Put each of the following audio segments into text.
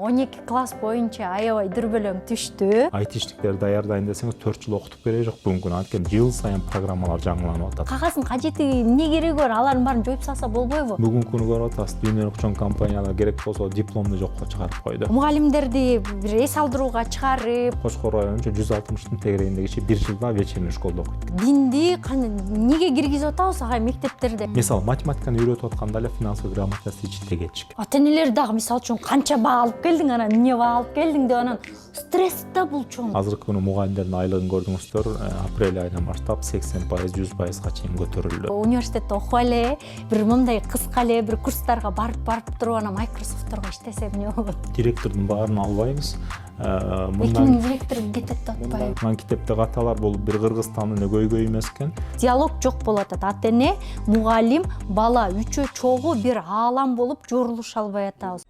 12 класс боюнча аябай дүрбөлөң түштү. Айтиштиктер даярдайын десеңиз 4 жыл окутуп кереги жок бүгүнкү күнү. Анткени жыл сайын программалар жаңыланып атат. Кагаздын кажети эмне кереги бар? Алардын баарын жоюп салса болбойбу? Бүгүнкү күнү көрүп атасыз, дүйнөлүк чоң компаниялар керек болсо дипломду жокко чыгарып койду. Мугалимдерди бир эс алдырууга чыгарып, Кошкор районунча 160-тын тегерегиндеги киши 1 жылда вечерний школдо окуйт. динди эмнеге киргизип атабыз ага мектептерде? Мисалы, математиканы үйрөтүп атканда эле финансовый грамотность ичте кетишкен. Ата энелер дагы мисалы үчүн канча баа алып келдиң, анан эмне баа алып келдиң деп анан стресс да бул чоң. Азыркы күнү мугалимдердин айлыгын көрдүңүздөр, апрель айынан баштап 80%, 100%га чейин көтөрүлдү. Университетте окуп эле, бир мындай кыска эле бир курстарга барып туруп анан Microsoft'торго иштесе эмне болот? Директордун баарын албайбыз. Экинин директору кетет деп атпайбы? Мына китепте каталар бул бир Кыргызстандын өгөйгөй эмес экен. Диалог жок болуп атат. Ата эне, мугалим, бала үчөө чогуу бир аалам болуп жорулуша албай атабыз.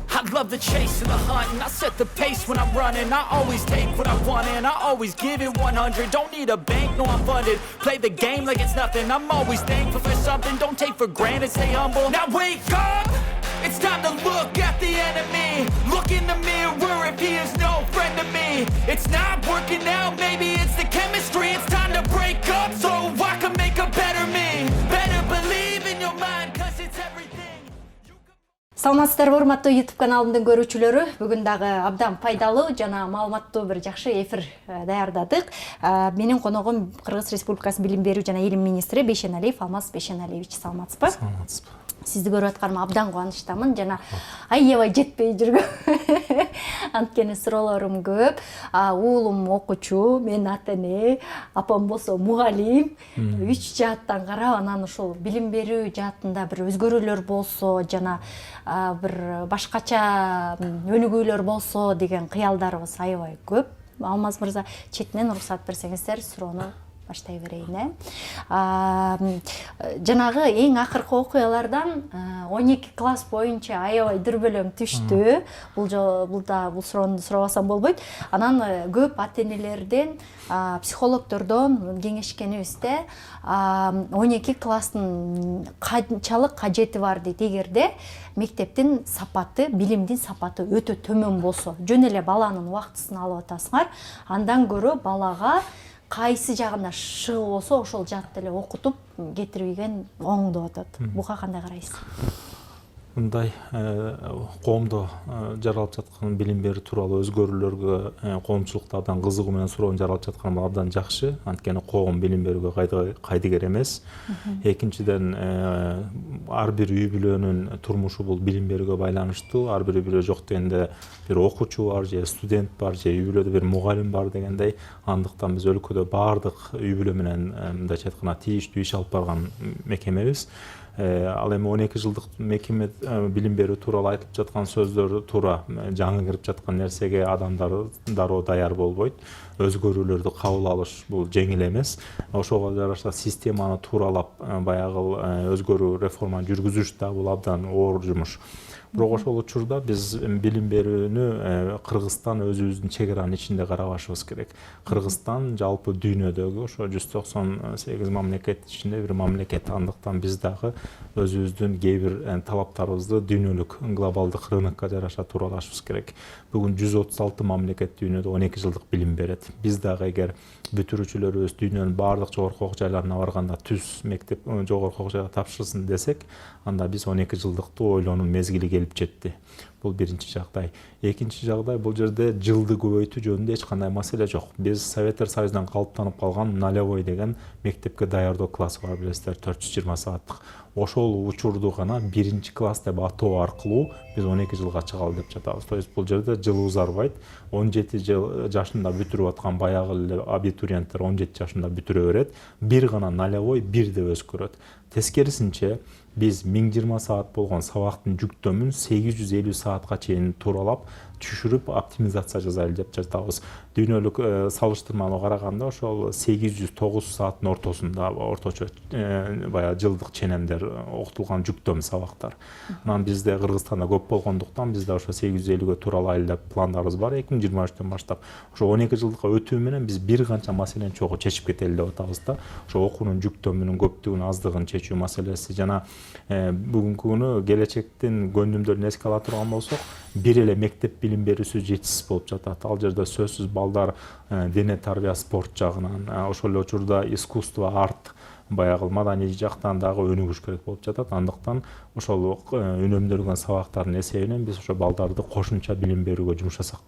I love the chase and the hunt, and I set the pace when I'm running. I always take what I want and I always give it 100. Don't need a bank, no I'm funded. Play the game like it's nothing. I'm always thankful for something. Don't take for granted, stay humble. Now wake up! It's time to look at the enemy. Look in the mirror if he is no friend to me. It's not working out, maybe it's the chemistry. It's time to break up so I can make a better me. Better believe in your mind, cause it's everything. Саламатсыздарбы, урматтуу YouTube каналымдын көрүүчүлөрү. Бүгүн дагы абдан пайдалуу жана маалыматтуу бир жакшы эфир даярдадык. Менин коногум Кыргыз Республикасынын билим берүү жана илим министри Бейшеналиев Алмаз Бейшеналиевич. Саламатсызбы? Саламатсызбы. Сизди көрүп атканыма абдан кубанычтамын жана аябай жетпей жүргөм. Анткени суроолорум көп. Уулум окуучу, мен ата эне, апам болсо мугалим. 3 жааттан карап, анан ушул билим берүү жаатында бир өзгөрүүлөр болсо жана бир башкача өнүгүүлөр болсо деген кыялдарыбыз аябай көп. Алмаз мырза, четинен уруксат берсеңиздер, суроону баштай берейин. Жанагы эң акыркы окуялардан 12 класс боюнча аябай дүрбөлөң түштү. Бул суроону сурабасам болбойт. Анан көп ата энелерден, психологдордон кеңешкенибизде 12 класстын канчалык кажети бар дейт. Эгерде мектептин сапаты, билимдин сапаты өтө төмөн болсо, жөн эле баланын убактысын алып атасыңар, андан көрө балага кайсы жагына шыгы болсо ошол жаатты эле окутуп кетирген оң деп атат. Буга кандай карайсыз? Мындай коомдо жаралып жаткан билим берүү тууралуу өзгөрүүлөргө коомчулукта абдан кызыгуу менен суроо жаралып жаткан абдан жакшы. Анткени коом билим берүүгө кайдыгер эмес. Экинчиден, ар бир үй бүлөнүн турмушу бул билим берүүгө байланыштуу. Ар бир үй бүлө жок дегенде бир окуучу бар, же студент бар, же үй бүлөдө бир мугалим бар дегендей. Андыктан биз өлкөдө баардык үй бүлө менен мындайча айтканда тийиштүү иш алып барган мекемебиз. Ал эми 12 жылдык мекеме билим берүү тууралуу айтылып жаткан сөздөр туура жаңы кирип жаткан нерсеге адамдар дароо даяр болбойт. Өзгөрүүлөрдү кабыл алыш бул жеңил эмес. Ошого жараша системаны тууралап баягы өзгөрүү реформаны жүргүзүш да бул абдан оор жумуш. Бирок ошол учурда биз билим берүүнү Кыргызстан өзүбүздүн чек аранын ичинде карабашыбыз керек. Кыргызстан жалпы дүйнөдөгү ошо 198 мамлекет ичинде бир мамлекет. Андыктан биз дагы өзүбүздүн кээ бир талаптарыбызды дүйнөлүк глобалдык рынокко жараша тууралашыбыз керек. Бүгүн 136 мамлекет дүйнөдө 12 жылдык билим берет. Биз дагы эгер бүтүрүүчүлөрүбүз дүйнөнүн баардык жогорку окуу жайларына барганда түз мектеп жогорку окуу жайга тапшырсын десек, анда биз 12 жылдыкты ойлоонун мезгили келип жетти. Бул биринчи жагдай. Экинчи жагдай, бул жерде жылды көбөйтүү жөнүндө эч кандай маселе жок. Биз Советтер Союзунан калыптанып калган нулевой деген мектепке даярдоо классы бар, билесиздер, 420 сааттык. Ошол учурду гана биринчи класс деп атоо аркылуу биз 12 жылга чыгалы деп жатабыз. То есть бул жерде жыл узарбайт. 17 жашында бүтүрүп аткан баягы эле абитуриенттер 17 жашында бүтүрө берет. Бир гана нулевой бир деп өзгөрөт. Тескерисинче биз 1020 саат болгон сабактын жүктөмүн 850 саатка чейин тууралап, түшүрүп оптимизация жасайлы деп жатабыз. Дүйнөлүк салыштырмалуу караганда ошол 800-900 сааттын ортосунда орточо баягы жылдык ченемдер окутулган жүктөм сабактар. Анан бизде Кыргызстанда көп болгондуктан бизде ошо 850-гө туралайлы деп пландарыбыз бар 2023-төн баштап. Ошо 12 жылдыкка өтүү менен биз бир канча маселени чогуу чечип кетели деп атабыз да. Ошо окуунун жүктөмүнүн көптүгүн аздыгын чечүү маселеси жана бүгүнкү күнү келечектин көндүмдөрүн эске ала турган болсок, бир эле мектеп билим берүүсү жетишсиз болуп жатат. Ал жерде сөзсүз балдар дене тарбия спорт жагынан, ошол эле учурда искусство, арт, баягы маданий жактан дагы өнүгүш керек болуп жатат. Андыктан ошол үнөмдөлгөн сабактардын эсебинен биз ошо балдарды кошумча билим берүүгө жумшасак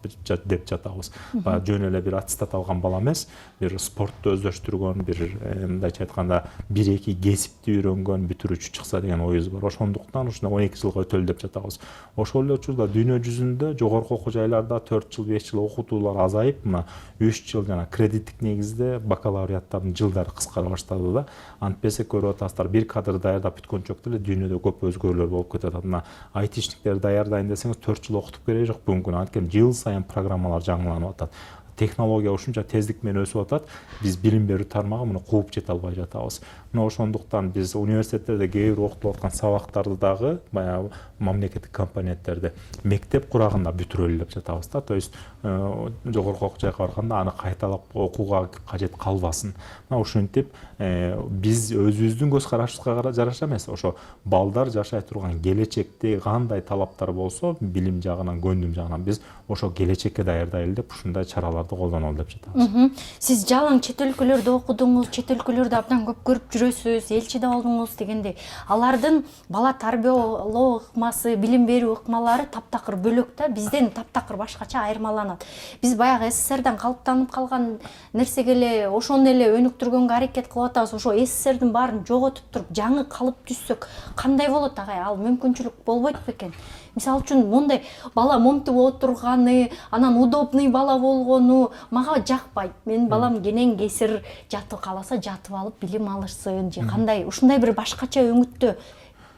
деп жатабыз. Баягы жөн эле бир аттестат алган бала эмес, бир спортту өздөштүргөн, бир мындайча айтканда 1-2 кесипти үйрөнгөн бүтүрүүчү чыкса деген оюбуз бар. Ошондуктан ушуна 12 жылга өтөлү деп жатабыз. Ошол эле учурда дүйнө жүзүндө жогорку окуу жайларда 4 жыл, 5 жыл окутуулар азайып, мына 3 жыл жана кредиттик негизде бакалавриаттардын жылдары кыскара баштады да. Антпесе көрүп атасыздар, бир кадр даярдап бүткөнчөктө эле дүйнөдө көп өзгөрүүлөр болуп кетет. Мына айтишниктерди даярдайын десеңиз 4 жыл окутуп кереги жок бүгүнкү күнү. Анткени жыл сайын программалар жаңыланып атат. Технология ушунча тездик менен өсүп атат. Биз билим берүү тармагы муну кууп жете албай жатабыз. Мына ошондуктан биз университеттерде кээ бир окутулуп аткан сабактарды дагы баягы мамлекеттик компоненттерди мектеп курагында бүтүрөлү деп жатабыз да. То есть жогорку окуу жайга барганда аны кайталап окууга кажет калбасын. Мына ушинтип биз өзүбүздүн көз карашыбызга жараша эмес, ошо балдар жашай турган келечекте кандай талаптар болсо, билим жагынан, көндүм жагынан биз ошо келечекке даярдайлы деп ушундай чараларды колдонолу деп жатабыз. Сиз жалаң чет өлкөлөрдө окудуңуз, чет өлкөлөрдө абдан көп көрүп жүрөсүз, элчиде болдуңуз дегендей. Алардын бала тарбиялоо ыкмасы, билим берүү ыкмалары таптакыр бөлөк да, бизден таптакыр башкача айырмаланат. Биз баягы СССРдан калыптанып калган нерсеге эле ошону эле өнүктүргөнгө аракет кылып атабыз. Ошо СССРдин баарын жоготуп туруп, жаңы калып түзсөк кандай болот агай? Ал мүмкүнчүлүк болбойт бекен? Мисалы үчүн мондай бала момтуп отурганы, анан удобный бала болгону мага жакпайт. Менин балам кенен кесир жатып каласа жатып алып билим алышсын же кандай ушундай бир башкача өңүттө.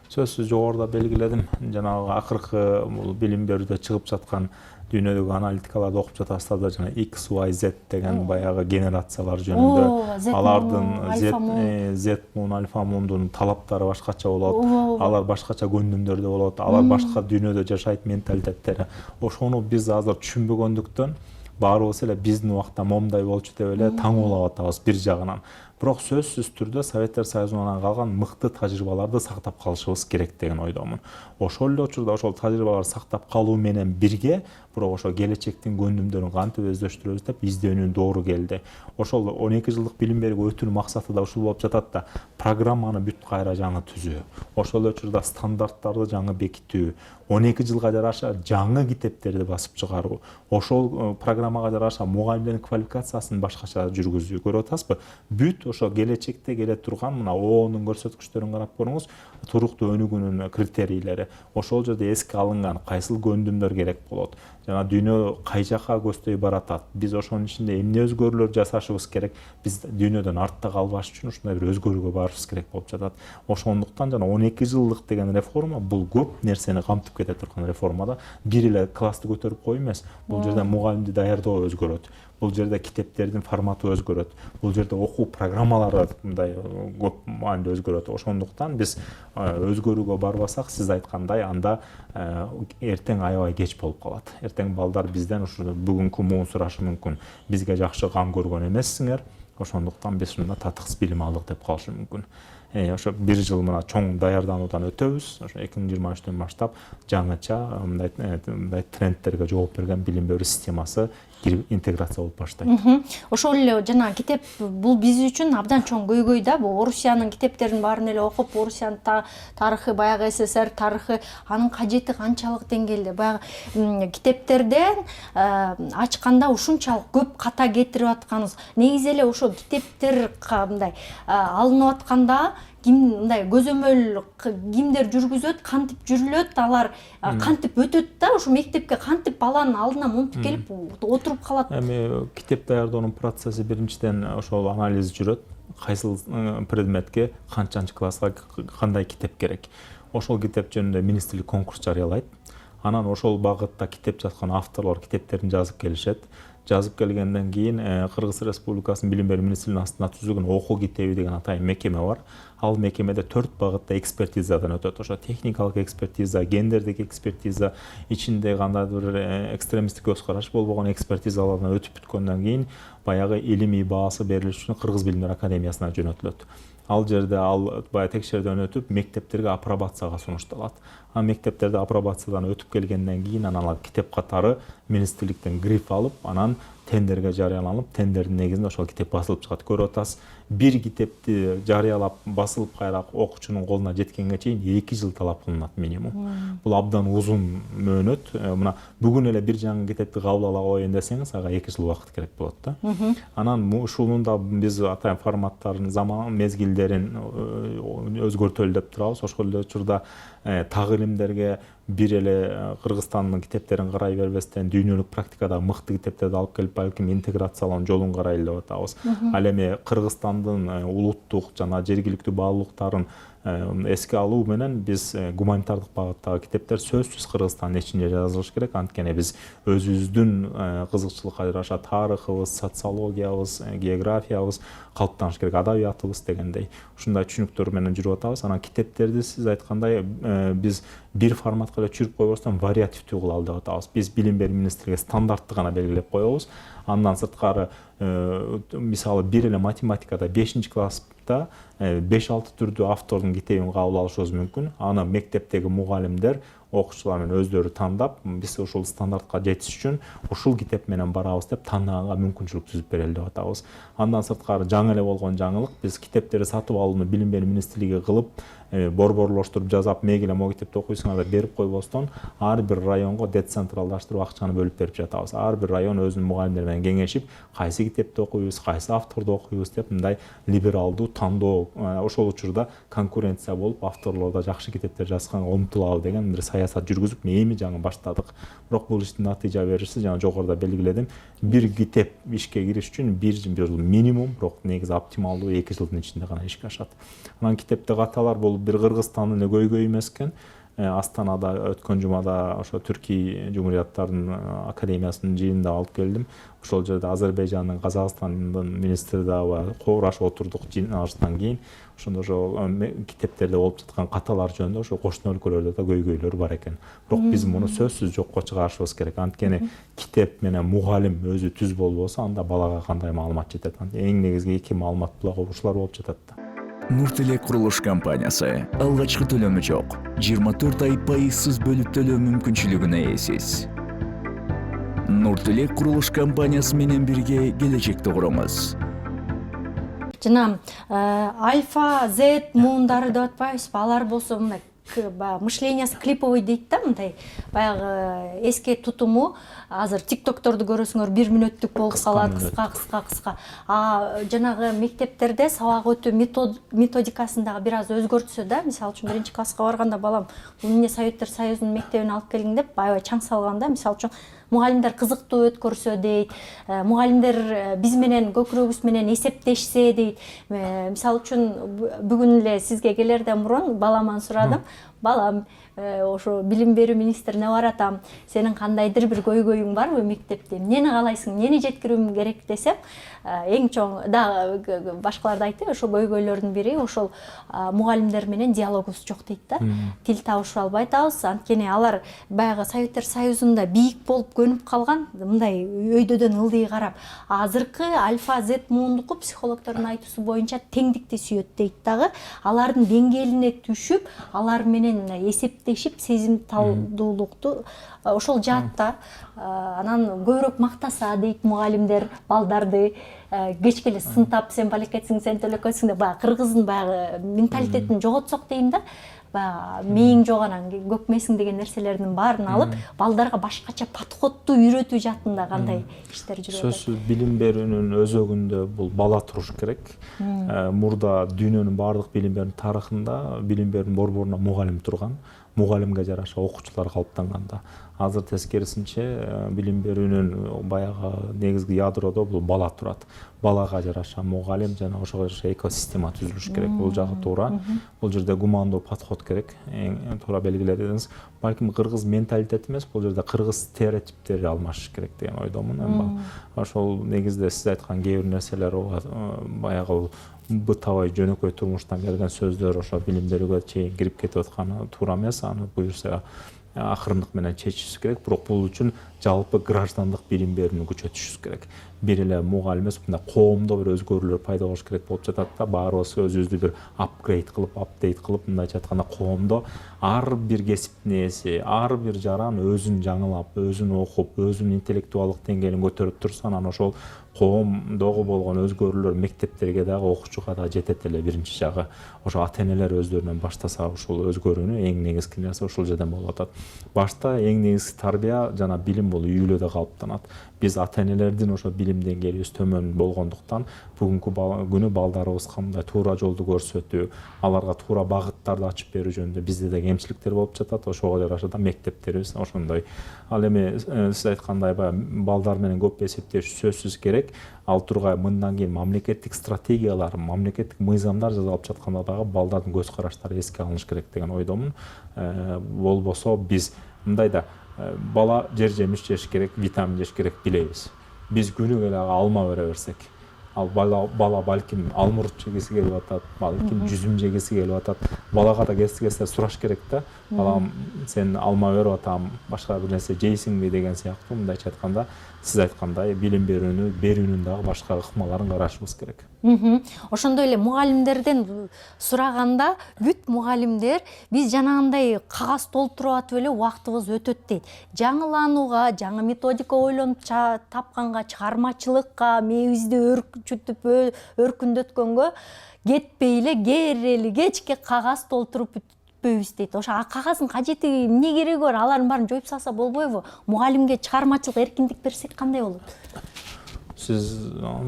Сөзсүз жогоруда белгиледим. Жанагы акыркы билим берүүдө чыгып жаткан дүйнөдөгү аналитикаларды окуп жатасыздар да, жана X, Y, Z деген баягы генерациялар жөнүндө. Алардын Z мун, альфа мундун талаптары башкача болот. Алар башкача көндүмдөрдө болот. Алар башка дүйнөдө жашайт, менталитеттери. Ошону биз азыр түшүнбөгөндүктөн баарыбыз эле биздин убакта момдай болчу деп эле таңуулап атабыз бир жагынан. Бирок сөзсүз түрдө Советтер Союзунан калган мыкты тажрыйбаларды сактап калышыбыз керек деген ойдомун. Ошол эле учурда ошол тажрыйбаларды сактап калуу менен бирге, бирок ошо келечектин көндүмдөрүн кантип өздөштүрөбүз деп издөөнү доору келди. Ошол 12 жылдык билим берүүгө өтүүнүн максаты да ушул болуп жатат да, программаны бүт кайра жаңы түзүү. Ошол эле учурда стандарттарды жаңы бекитүү, 12 жылга жараша жаңы китептерди басып чыгаруу, ошол программага жараша мугалимдердин квалификациясын башкача жүргүзүү. Көрүп атасызбы? Бүт ошо келечекте келе турган мына ООНдун көрсөткүчтөрүн карап көрүңүз, туруктуу өнүгүүнүн критерийлери. Ошол жерде эске алынган кайсыл көндүмдөр керек болот. Жана дүйнө кай жакка көздөй баратат. Биз ошонун ичинде эмне өзгөрүүлөр жасашыбыз керек? Биз дүйнөдөн артта калбаш үчүн ушундай бир өзгөрүүгө барышыбыз керек болуп жатат. Ошондуктан жана 12 жылдык деген реформа бул көп нерсени камтып кете турган реформада. Бир эле классты көтөрүп коюу эмес. Бул жерде мугалимди даярдоо өзгөрөт. Бул жерде китептердин форматы өзгөрөт. Бул жерде окуу программалары мындай көп маанилүү өзгөрөт. Ошондуктан биз өзгөрүүгө барбасак, сиз айткандай, анда эртең аябай кеч болуп калат. Эртең балдар бизден ушу бүгүнкү муун сурашы мүмкүн. Бизге жакшы кам көргөн эмессиңер. Ошондуктан биз ушунда татыксыз билим алдык деп калышы мүмкүн. Ошо бир жыл мына чоң даярдануудан өтөбүз. Ошо 2023-төн баштап жаңыча мындай трендтерге жооп берген билим берүү системасы интеграция болуп баштайт. Ошол эле жана китеп бул биз үчүн абдан чоң көйгөй да. Бул Орусиянын китептерин баарын эле окуп, Орусиянын тарыхы, баягы СССР тарыхы, анын кажети канчалык деңгээлде. Баягы китептерден ачканда ушунчалык көп ката кетирип атканыбыз. Негизи эле ошо китептер мындай алынып атканда мындай көзөмөл кимдер жүргүзөт, кантип жүрүлөт, алар кантип өтөт да, ушу мектепке кантип баланын алдына монтип келип отуруп калат. Эми китеп даярдоонун процесси биринчиден ошол анализ жүрөт. Кайсыл предметке, канчанчы класска кандай китеп керек. Ошол китеп жөнүндө министрлик конкурс жарыялайт. Анан ошол багытта китеп жазган авторлор китептерин жазып келишет. Жазып келгенден кийин Кыргыз Республикасынын билим берүү министрлигинин астында түзүлгөн окуу китеби деген атайын мекеме бар. Ал мекемеде 4 багытта экспертизадан өтөт. Ошо техникалык экспертиза, гендердик экспертиза, ичинде кандайдыр бир экстремисттик көз караш болбогон экспертизалардан өтүп бүткөндөн кийин баягы илимий баасы берилиш үчүн Кыргыз Билимдер Академиясына жөнөтүлөт. Ал жерде ал баягы текшерүүдөн өтүп мектептерге апробацияга сунушталат. Мектептерде апробациядан өтүп келгенден кийин анан китеп катары министрликтен гриф алып, анан тендерге жарыяланып, тендердин негизинде ошол китеп басылып чыгат. Көрүп атасыз, бир китепти жарыялап басылып кайра окуучунун колуна жеткенге чейин 2 жыл талап кылынат минимум. Бул абдан узун мөөнөт. Мына бүгүн эле бир жаңы китепти кабыл ала коеюн десеңиз, ага 2 жыл убакыт керек болот да. Анан ушунун да биз атайын форматтарын, заман мезгилдерин өзгөртөлү деп турабыз. Ошол эле учурда так илимдерге бир эле Кыргызстандын китептерин карай бербестен дүйнөлүк практикада мыкты китептерди алып келип балким интеграциялоонун жолун карайлы деп атабыз. Ал эми Кыргызстандын улуттук жана жергиликтүү баалуулуктарын эске алуу менен биз гуманитардык багыттагы китептер сөзсүз Кыргызстандын ичинде жазылыш керек. Анткени биз өзүбүздүн кызыкчылыкка жараша тарыхыбыз, социологиябыз, географиябыз калыптаныш керек, адабиятыбыз дегендей. Ушундай түшүнүктөр менен жүрүп атабыз. Анан китептерди сиз айткандай биз бир форматка эле түшүрүп койбостон вариативдүү кылалы деп атабыз. Биз билим берүү министрлиги стандартты гана белгилеп коебуз. Андан сырткары мисалы бир эле математикада 5-класста 5-6 түрдүү автордун китебин кабыл алышыбыз мүмкүн. Аны мектептеги мугалимдер окуучулар менен өздөрү тандап, биз ушул стандартка жетиш үчүн ушул китеп менен барабыз деп тандаганга мүмкүнчүлүк түзүп берели деп атабыз. Андан сырткары жаңы эле болгон жаңылык, биз китептерди сатып алууну билим берүү министрлиги кылып, борборлоштуруп жазап, мегиле могу китепти окуйсуңар деп берип койбостон, ар бир районго децентралдаштырып акчаны бөлүп берип жатабыз. Ар бир район өзүнүн мугалимдери менен кеңешип, кайсы китепти окуйбуз, кайсы авторду окуйбуз деп мындай либералдуу тандоо, ошол учурда конкуренция болуп, авторлор да жакшы китептер жазганга умтулалы деген бир саясат жүргүзүп, эми жаңы баштадык. Бирок бул иштин натыйжа бериши жана жогоруда белгиледим, бир китеп ишке кириш үчүн 1 жыл минимум, бирок негизи оптималдуу 2 жылдын ичинде гана ишке ашат. Анан китепте каталар бул бир Кыргызстандын эле көйгөйү эмес экен. Астанада өткөн жумада ошо Түркий Жумурияттардын академиясынын жыйынында алып келдим. Ошол жерде Азербайжандын, Казакстандын министри да коорашып отурдук жыйналыштан кийин. Ошондо ошо китептерде болуп жаткан каталар жөнүндө ошо кошуна өлкөлөрдө да көйгөйлөр бар экен. Бирок биз муну сөзсүз жокко чыгарышыбыз керек. Анткени китеп менен мугалим өзү түз болбосо, анда балага кандай маалымат жетет? Эң негизги 2 маалымат ушулар болуп жатат да. Нуртелек курулуш компаниясы алгачкы төлөмү жок. 24 ай пайызсыз бөлүп төлөө мүмкүнчүлүгүнө ээсиз. Нуртелек курулуш компаниясы менен бирге келечекти курабыз. Жана альфа, Z муундары деп атпайбызбы? Алар болсо мындай мышлениясы клиповый дейт да, мындай баягы эске тутуму. Азыр тиктокторду көрөсүңөр 1 мүнөттүк болуп калат, кыска. Жанагы мектептерде сабак өтүү методикасындагы бир аз өзгөртсө да, мисалы үчүн 1-класска барганда балам бул эмне Советтер Союзунун мектебине алып келгин деп аябай чаң салганда, мисалы үчүн мугалимдер кызыктуу өткөрсө дейт, мугалимдер биз менен көкүрөгүбүз менен эсептешсе дейт. Мисалы үчүн бүгүн эле сизге келерден мурун баламан сурадым. Балам, ошо билим берүү министрине баратам. Сенин кандайдыр бир көйгөйүң барбы мектепте? Эмнени каалайсың? Эмнени жеткирүүм керек десем, эң чоң да башкалар да айтты, ошо көйгөйлөрдүн бири ошол мугалимдер менен диалогубуз жок дейт да. Тил табышып албай атабыз. Анткени алар баягы Советтер Союзунда бийик болуп көнүп калган, мындай өйдөдөн ылдый карап. Азыркы альфа, Z муундуку психологдордун айтуусу боюнча теңдикти сүйөт дейт дагы. Алардын деңгээлине түшүп, алар менен эсептешип, сезимталдуулукту ошол жаатта анан көбүрөөк мактаса дейт мугалимдер балдарды. Кечке эле сынтап, сен балекетсиң, сен төлөкөсүң деп баягы кыргыздын баягы менталитетин жоготсок дейм да. Баягы мээң жок анан көкмесиң деген нерселердин баарын алып, балдарга башкача подходду үйрөтүү жаатында кандай иштер жүрүп атат? Сөзсүз билим берүүнүн өзөгүндө бул бала туруш керек. Мурда дүйнөнүн баардык билим берүүнүн тарыхында билим берүүнүн борборуна мугалим турган. мугалимге жараша окуучулар калыптанганда. Азыр тескерисинче билим берүүнүн баягы негизги ядродо бул бала турат. Балага жараша мугалим жана ошого жараша экосистема түзүлүш керек. Бул жагы туура. Бул жерде гумандуу подход керек. Эң туура белгиледиңиз. Балким кыргыз менталитети эмес, бул жерде кыргыз стереотиптери алмашыш керек деген ойдомун. Ошол негизде сиз айткан кээ бир нерселер баягы бытовой жөнөкөй турмуштан келген сөздөр ошо билим берүүгө чейин кирип кетип атканы туура эмес. Аны буюрса акырындык менен чечишибиз керек. Бирок бул үчүн жалпы граждандык билим берүүнү күчөтүшүбүз керек. Бир эле мугалим эмес, мындай коомдо бир өзгөрүүлөр пайда болуш керек болуп жатат да. Баарыбыз өзүбүздү бир апгрейд кылып, апдейт кылып, мындайча айтканда коомдо ар бир кесиптин ээси, ар бир жаран өзүн жаңылап, өзүн окуп, өзүнүн интеллектуалдык деңгээлин көтөрүп турса, анан ошол коомдогу болгон өзгөрүүлөр мектептерге дагы окуучуга да жетет эле. Биринчи жагы ошо ата-энелер өздөрүнөн баштаса ушул өзгөрүүнү эң негизги нерсе ушул жерден болуп атат. Башта эң негизги тарбия жана билим бул үй-бүлөдө калыптанат. Биз ата-энелердин ошо билим деңгээлибиз төмөн болгондуктан бүгүнкү күнү балдарыбызга мындай туура жолду көрсөтүү, аларга туура багыттарды ачып берүү жөнүндө бизде да кемчиликтер болуп жатат. Ошого жараша да мектептерибиз ошондой. Ал эми сиз айткандай балдар менен көп эсептеш сөзсүз керек. Ал тургай мындан кийин мамлекеттик стратегиялар, мамлекеттик мыйзамдар жазылып жатканда дагы балдардын көз караштары эске алыныш керек деген ойдомун. Болбосо биз мындай да бала жемиш жеш керек, витамин жеш керек билебиз. Биз күнүгө эле алма бере берсек, ал бала балким алмурут жегиси келип атат, балким жүзүм жегиси келип атат. Балага да кезде сураш керек да. Балам, сен алма берип атам, башка бир нерсе жейсиңби деген сыяктуу, мындайча айтканда, сиз айткандай билим берүүнүн дагы башка ыкмаларын карашыбыз керек. Ошондой эле мугалимдерден сураганда бүт мугалимдер биз жанагындай кагаз толтуруп атып эле убактыбыз өтөт дейт. Жаңыланууга, жаңы методика ойлонуп тапканга, чыгармачылыкка, мээбизди өркүтүп, өркүндөткөнгө кетпей эле керели кечке кагаз толтуруп бүтпөйбүз дейт. Ошо кагаздын кажети эмне кереги бар? Алардын баарын жоюп салса болбойбу? Мугалимге чыгармачылык эркиндик берсек кандай болот? Сиз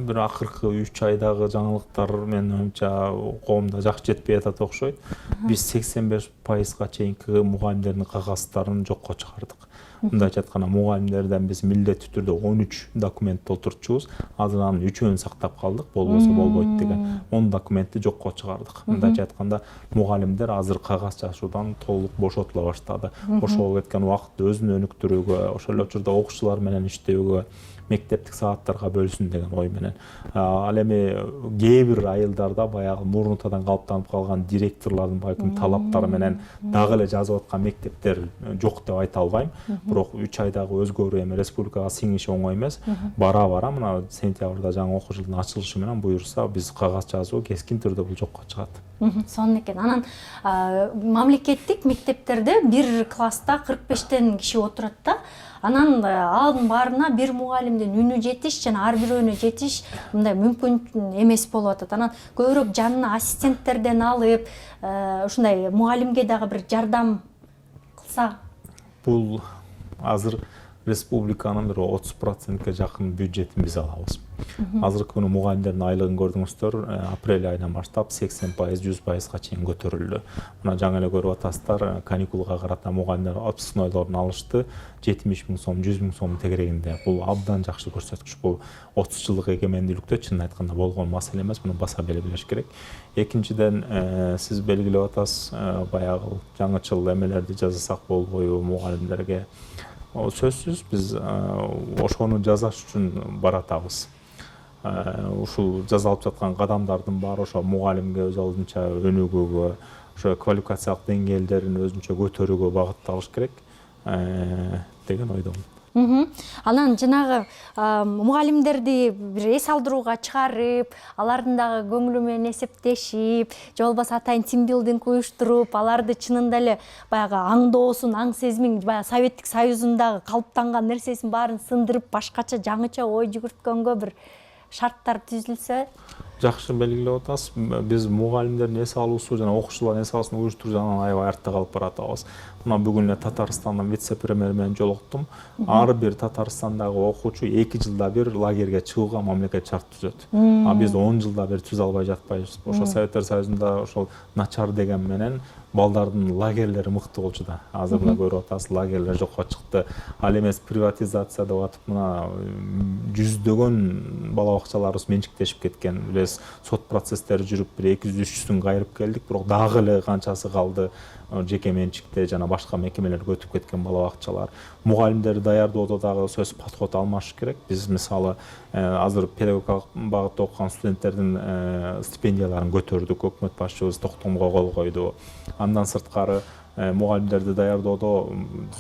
бир акыркы 3 айдагы жаңылыктар менин оюмча коомдо жакшы жетпей атат окшойт. Биз 85%га чейинки мугалимдердин кагаздарын жокко чыгардык. Мындайча айтканда мугалимдерден биз милдеттүү түрдө 13 документ толтурчубуз. Азыр анын 3-өн сактап калдык, болбосо болбойт деген 10 документти жокко чыгардык. Мындайча айтканда мугалимдер азыр кагаз жазуудан толук бошотула баштады. Ошого кеткен убакытты өзүн өнүктүрүүгө, ошол эле учурда окуучулар менен иштөөгө, мектептик сааттарга бөлсүн деген ой менен. Ал эми кээ бир айылдарда баягы мурунтадан калыптанып калган директорлордун балким талаптары менен дагы эле жазып аткан мектептер жок деп айта албайм. Бирок 3 айдагы өзгөрүү эми республикага сиңиши оңой эмес. Бара мына сентябрда жаңы окуу жылдын ачылышы менен буюрса биз кагаз жазуу кескин түрдө бул жокко чыгат. Сонун экен. Анан мамлекеттик мектептерде бир класста 45тен киши отурат да. Анан анын баарына бир мугалимдин үнү жетиш жана ар бирөөнө жетиш мындай мүмкүн эмес болуп атат. Анан көбүрөөк жанына ассистенттерден алып, ушундай мугалимге дагы бир жардам кылса. Бул азыр республиканын бир 30%га жакын бюджетин биз алабыз. Азыркы күнү мугалимдердин айлыгын көрдүңүздөр, апрель айынан баштап 80%, 100%га чейин көтөрүлдү. Мына жаңы эле көрүп атасыздар, каникулга карата мугалимдер отпускнойлорун алышты. 70 000 сом, 100 000 сом тегерегинде. Бул абдан жакшы көрсөткүч. Бул 30 жылдык эгемендүүлүктө чын айтканда болгон маселе эмес, муну баса белгилеш керек. Экинчиден, сиз белгилеп атасыз, баягы жаңычыл эмелерди жазсак болбойбу мугалимдерге. Сөзсүз биз ошону жасаш үчүн баратабыз. Ушул жасалып жаткан кадамдардын баары ошо мугалимге өз алдынча өнүгүүгө, ошо квалификациялык деңгээлдерин өзүнчө көтөрүүгө багытталыш керек деген ойдомун. Анан жанагы мугалимдерди бир эс алдырууга чыгарып, алардын дагы көңүлү менен эсептешип, же болбосо атайын тимбилдинг уюштуруп, аларды чынында эле баягы аңдоосун, аң сезимин, баягы Советтик Союзундагы калыптанган нерсесин баарын сындырып, башкача жаңыча ой жүгүрткөнгө бир шарттар түзүлсө. Жакшы белгилеп атасыз. Биз мугалимдердин эс алуусу жана окуучулардын эс алуусун уюштуруу жагынан аябай артта калып баратабыз. Мына бүгүн эле Татарстандан вице-премьер менен жолуктум. Ар бир Татарстандагы окуучу 2 жылда бир лагерге чыгууга мамлекет шарт түзөт. Биз 10 жылда бир түзө албай жатпайбыз. Ошо Советтер Союзунда ошол начар деген менен балдардын лагерлери мыкты болчу да. Азыр да көрүп атасыз, лагерлер жокко чыкты. Ал эмес приватизация деп атып мына жүздөгөн бала бакчаларыбыз менчиктешип кеткен. Билесиз, сот процесстери жүрүп бир 200-300-ün кайрып келдик, бирок дагы эле канчасы калды жеке менчикте жана башка мекемелерге өтүп кеткен бала бакчалар. Мугалимдерди даярдоодо дагы сөзсүз подход алмаш керек. Биз мисалы азыр педагогикалык багытта окуган студенттердин стипендияларын көтөрдүк, өкмөт башчыбыз токтомго кол койду. Андан сырткары мугалимдерди даярдоодо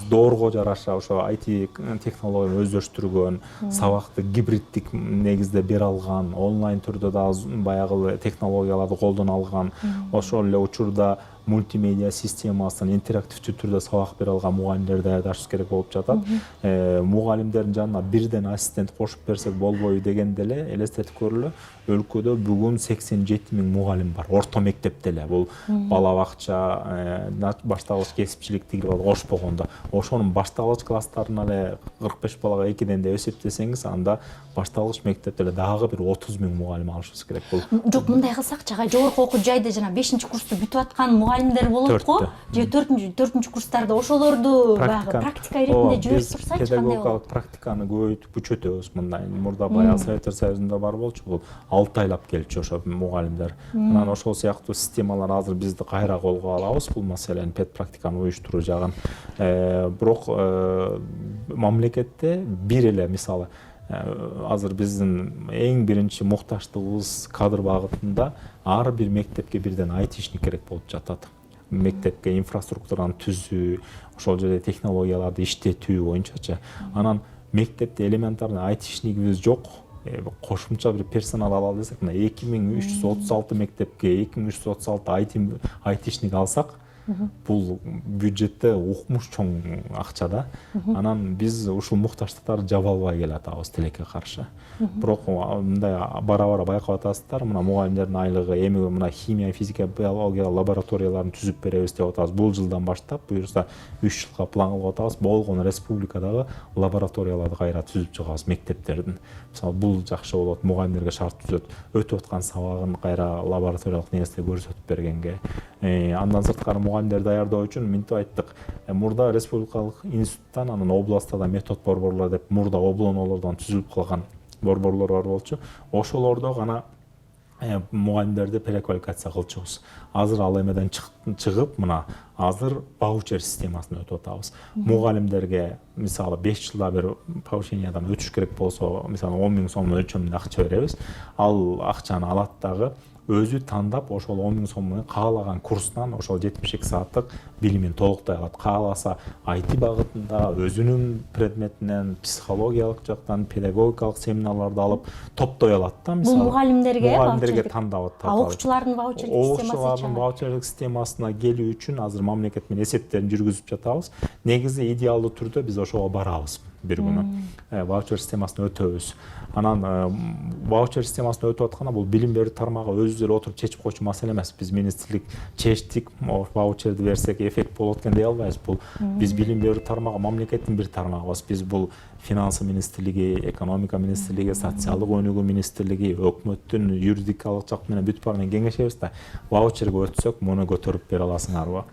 доорго жараша ошо IT технологияны өздөштүргөн, сабакты гибриддик негизде бере алган, онлайн түрдө да баягы технологияларды колдоно алган, ошол эле учурда мультимедиа системасын интерактивдүү түрдө сабак бере алган мугалимдерди даярдаш керек болуп жатат. Мугалимдердин жанына бирден ассистент кошуп берсек болбойбу дегенде эле элестетип көрүлө. Өлкөдө бүгүн 87 000 мугалим бар. Орто мектепте эле бул бала бакча, башталгыч кесипчилик тигил кошпогондо. Ошонун башталгыч класстарына эле 45 балага 2ден деп эсептесеңиз, анда башталгыч мектепте эле дагы бир 30 000 мугалим алышыбыз керек. Бул жок, мындай кылсак, жага жогорку окуу жайда жана 5-курсту бүтүп аткан мугалимдер болот го, же 4-курстарда ошолорду баягы практика иретинде жиберип турсайчы, кандай болот? Педагогикалык практиканы көбөйтүп күчөтөбүз. Мындай мурда баягы Советтер Союзунда бар болчу, бул 6 айлап келчү ошо мугалимдер. Анан ошол сыяктуу системалар азыр бизди кайра колго алабыз бул маселени, пед практиканы уюштуруу жагын. Бирок мамлекетте бир эле мисалы азыр биздин эң биринчи мукташтыгыбыз кадр багытында ар бир мектепке бирден айтишник керек болуп жатат. Мектепке инфраструктураны түзүү, ошол жерде технологияларды иштетүү боюнчачы. Анан мектепте элементарный айтишнигибиз жок. Кошумча бир персонал алалы десек, мына 2336 мектепке 2336 айтишник алсак, бул бюджетте укмуш чоң акча да. Анан биз ушул мукташтыктарды жаба албай келатабыз тилекке каршы. Бирок мындай бара-бара байкап атасыздар, мына мугалимдердин айлыгы эми мына химия, физика, биология лабораторияларын түзүп беребиз деп атабыз. Бул жылдан баштап буюрса 3 жылга план кылып атабыз. Болгон республикадагы лабораторияларды кайра түзүп чыгабыз мектептердин. Мисалы бул жакшы болот, мугалимдерге шарт түзөт. Өтүп аткан сабагын кайра лабораториялык негизде көрсөтүп бергенге. Андан сырткары мугалимдерди даярдоо үчүн минтип айттык. Мурда республикалык институттан, анан областта да метод борборлор деп мурда облонолордон түзүлүп калган борборлор бар болчу. Ошолордо гана мугалимдерди переквалификация кылчубуз. Азыр ал эмеден чыгып, мына азыр ваучер системасына өтүп атабыз. Мугалимдерге мисалы 5 жылда бир повышениядан өтүш керек болсо, мисалы 10 000 сом өлчөмүндө акча беребиз. Ал акчаны алат дагы өзү тандап ошол 10 000 сом менен каалаган курстан ошол 72 сааттык билимин толуктай алат. Кааласа IT багытында өзүнүн предметинен, психологиялык жактан, педагогикалык семинарларды алып топтой алат да, мисалы. Бул мугалимдерге тандап атат. Окуучулардын ваучерлик системасына келүү үчүн азыр мамлекет менен эсептерин жүргүзүп жатабыз. Негизи идеалдуу түрдө биз ошого барабыз бир күнү. Ваучер системасына өтөбүз. Анан ваучер системасына өтүп атканда бул билим берүү тармагы өзү эле отуруп чечип койчу маселе эмес. Биз министрлик чечтик, ваучерди берсек эффект болот экен дей албайбыз. Бул биз билим берүү тармагы мамлекеттин бир тармагыбыз. Биз бул финансы министрлиги, экономика министрлиги, социалдык өнүгүү министрлиги, өкмөттүн юридикалык жак менен бүтүп барган кеңешебиз да. Ваучерге өтсөк, муну көтөрүп бере аласыңарбы?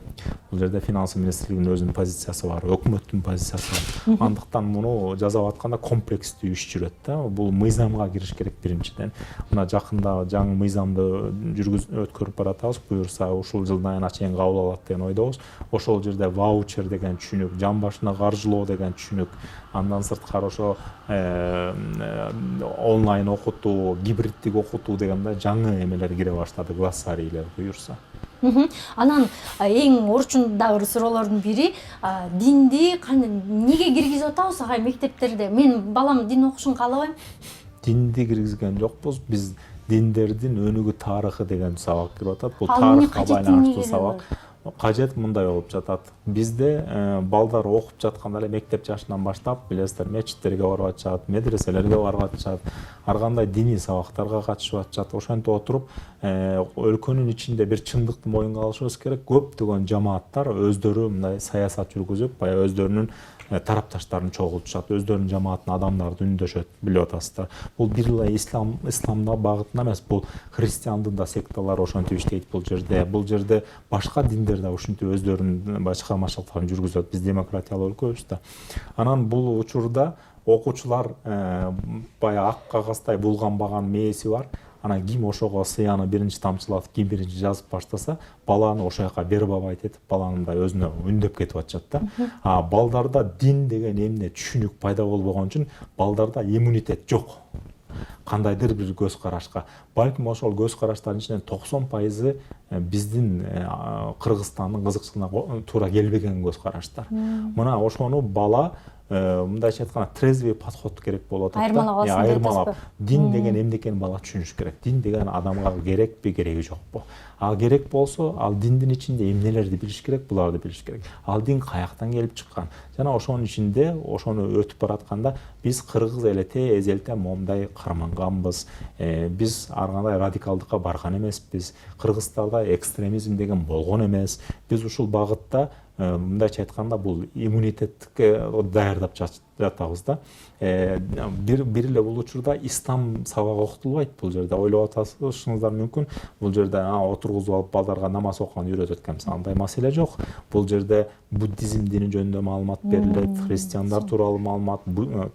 Бул жерде финансы министрлигинин өзүнүн позициясы бар, өкмөттүн позициясы бар. Андыктан муну жасап атканда комплекстүү иш жүрөт да. Бул мыйзамга кириш керек биринчиден. Мына жакында жаңы мыйзамды өткөрүп баратабыз. Буюрса ушул жылдан айына чейин кабыл алат деген ойдобуз. Ошол жерде ваучер деген түшүнүк, жан башына каржылоо деген түшүнүк, андан сырткары ошо онлайн окутуу, гибриддик окутуу дегенде жаңы эмелер кире баштады, глоссарийлер буюрса. Анан эң орчундагы суроолордун бири, динди эмнеге киргизип атабыз агай мектептерде? Мен балам дин окушун каалабайм. Динди киргизген жокпуз. Биз диндердин өнүгүү тарыхы деген сабак кирип атат. Бул тарыхка байланыштуу сабак. Кажет мындай болуп жатат. Бизде балдар окуп жатканда эле мектеп жашынан баштап, билесиздер, мечиттерге барып атышат, медреселерге барып атышат, ар кандай диний сабактарга катышып атышат. Ошентип отуруп, өлкөнүн ичинде бир чындыкты моюнга алышыбыз керек. Көптөгөн жамааттар өздөрү мындай саясат жүргүзүп, баягы өздөрүнүн тарапташтарын чогултушат, өздөрүнүн жамаатынын адамдарды үндөшөт, билип атасыздар. Бул бир эле исламда багытында эмес, бул христиандын да секталары ошентип иштейт бул жерде. Бул жерде башка диндер да ушинтип өздөрүнүн чыгармачылыктарын жүргүзөт. Биз демократиялуу өлкөбүз да. Анан бул учурда окуучулар баягы ак кагаздай булганбаган мээси бар. Анан ким ошого сыяны биринчи тамчылатып, ким биринчи жазып баштаса, баланы ошол жака берип абайт этип, баланы мындай өзүнө үндөп кетип атышат да. Балдарда дин деген эмне түшүнүк пайда болбогон үчүн балдарда иммунитет жок. Кандайдыр бир көз карашка. Балким ошол көз караштардын ичинен 90% биздин Кыргызстандын кызыкчылыгына туура келбеген көз караштар. Мына ошону бала мындайча айтканда трезвый подход керек болуп атат. Айырмалап. Дин деген эмне экенин бала түшүнүш керек. Дин деген адамга керекпи, кереги жокпу? Ал керек болсо, ал диндин ичинде эмнелерди билиш керек, буларды билиш керек. Ал дин каяктан келип чыккан? Жана ошонун ичинде, ошону өтүп баратканда биз кыргыз элете эзелтен момундай карманганбыз. Биз ар кандай радикалдыкка барган эмеспиз. Кыргызстанда экстремизм деген болгон эмес. Биз ушул багытта мындайча айтканда бул иммунитетке даярдап жатабыз да. Бир эле бул учурда ислам сабагы окутулбайт бул жерде. Ойлоп атышыңыздар мүмкүн. Бул жерде отургузуп алып балдарга намаз окуган үйрөтөт экен. Андай маселе жок. Бул жерде буддизм дини жөнүндө маалымат берилет, христиандар тууралуу маалымат,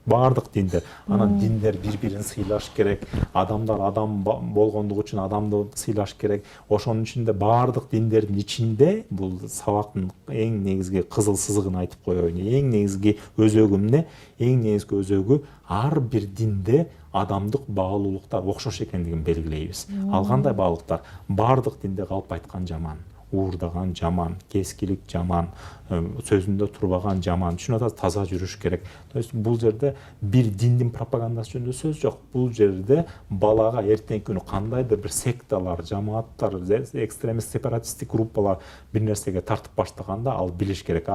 баардык диндер. Анан диндер бири-бирин сыйлаш керек. Адамдар адам болгондугу үчүн адамды сыйлаш керек. Ошонун ичинде баардык диндердин ичинде бул сабактын эң негизги кызыл сызыгын айтып коеюн. Эң негизги өзөгү эмне? Эң негизги өзөгү ар бир динде адамдык баалуулуктар окшош экендигин белгилейбиз. Ал кандай баалуулуктар? Баардык динде калп айткан жаман, уурдаган жаман, кескилик жаман, сөзүндө турбаган жаман. Түшүнүп атасыз, таза жүрүш керек. То есть бул жерде бир диндин пропагандасы жөнүндө сөз жок. Бул жерде балага эртеңки күнү кандайдыр бир секталар, жамааттар, экстремист сепаратисттик группалар бир нерсеге тартып баштаганда ал билиш керек.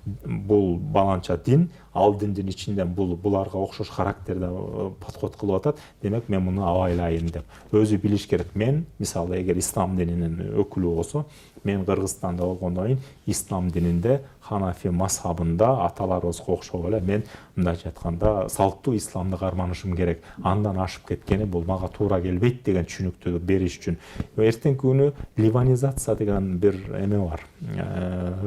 Бул баланча дин, ал диндин ичинде буларга окшош характерде подход кылып атат. Демек мен муну абайлайын деп өзү билиш керек. Мен мисалы эгер ислам дининин өкүлү болсо, мен Кыргызстанда болгондон кийин ислам дининде Ханафи мазхабында аталарыбызга окшоп эле мен мындайча айтканда салттуу исламды карманышым керек. Андан ашып кеткени бул мага туура келбейт деген түшүнүктү бериш үчүн. Эртеңки күнү ливанизация деген бир эме бар.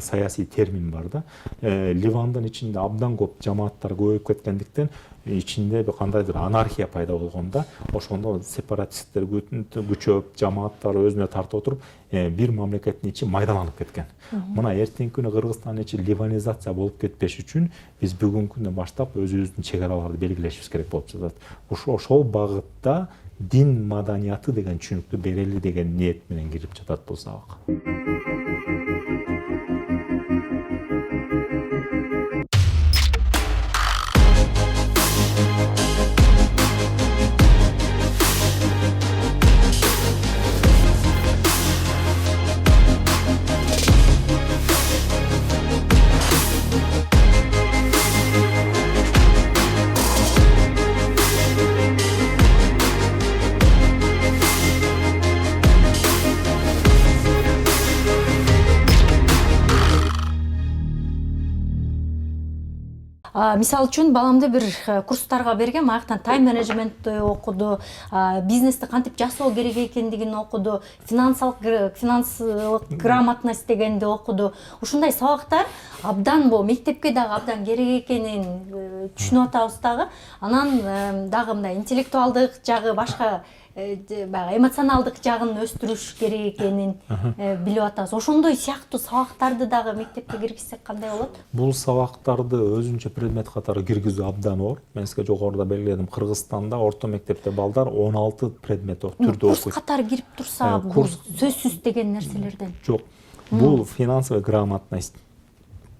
Саясий термин бар да. Ливандын ичинде абдан көп жамааттар көбөйүп кеткендиктен ичинде кандайдыр анархия пайда болгонда, ошондо сепаратисттер күчөп, жамааттар өзүнө тартып отуруп, бир мамлекеттин ичи майдаланып кеткен. Мына эртеңки күнү Кыргызстандын ичи ливанизация болуп кетпеш үчүн биз бүгүнкү күндөн баштап өзүбүздүн чегараларды белгилешибиз керек болуп жатат. Ошол багытта дин маданияты деген түшүнүктү берели деген ниет менен кирип жатат бул сабак. Мисал үчүн баламды бир курстарга бергем, аяктан тайм менеджментти окуду, бизнести кантип жасоо керек экендигин окуду, финансылык грамотность дегенди окуду. Ушундай сабактар абдан бул мектепке дагы абдан керек экенин түшүнүп атабыз дагы. Анан дагы мындай интеллектуалдык жагы, башка эмоционалдык жагын өстүрүш керек экенин билип атабыз. Ошондой сыяктуу сабактарды дагы мектепке киргизсек кандай болот? Бул сабактарды өзүнчө предмет катары киргизүү абдан оор. Мен сизге жогоруда белгиледим. Кыргызстанда орто мектепте балдар 16 предмет түрдө окуйт. Курс катары кирип турса, бул сөзсүз деген нерселерден. Жок. Бул финансовая грамотность,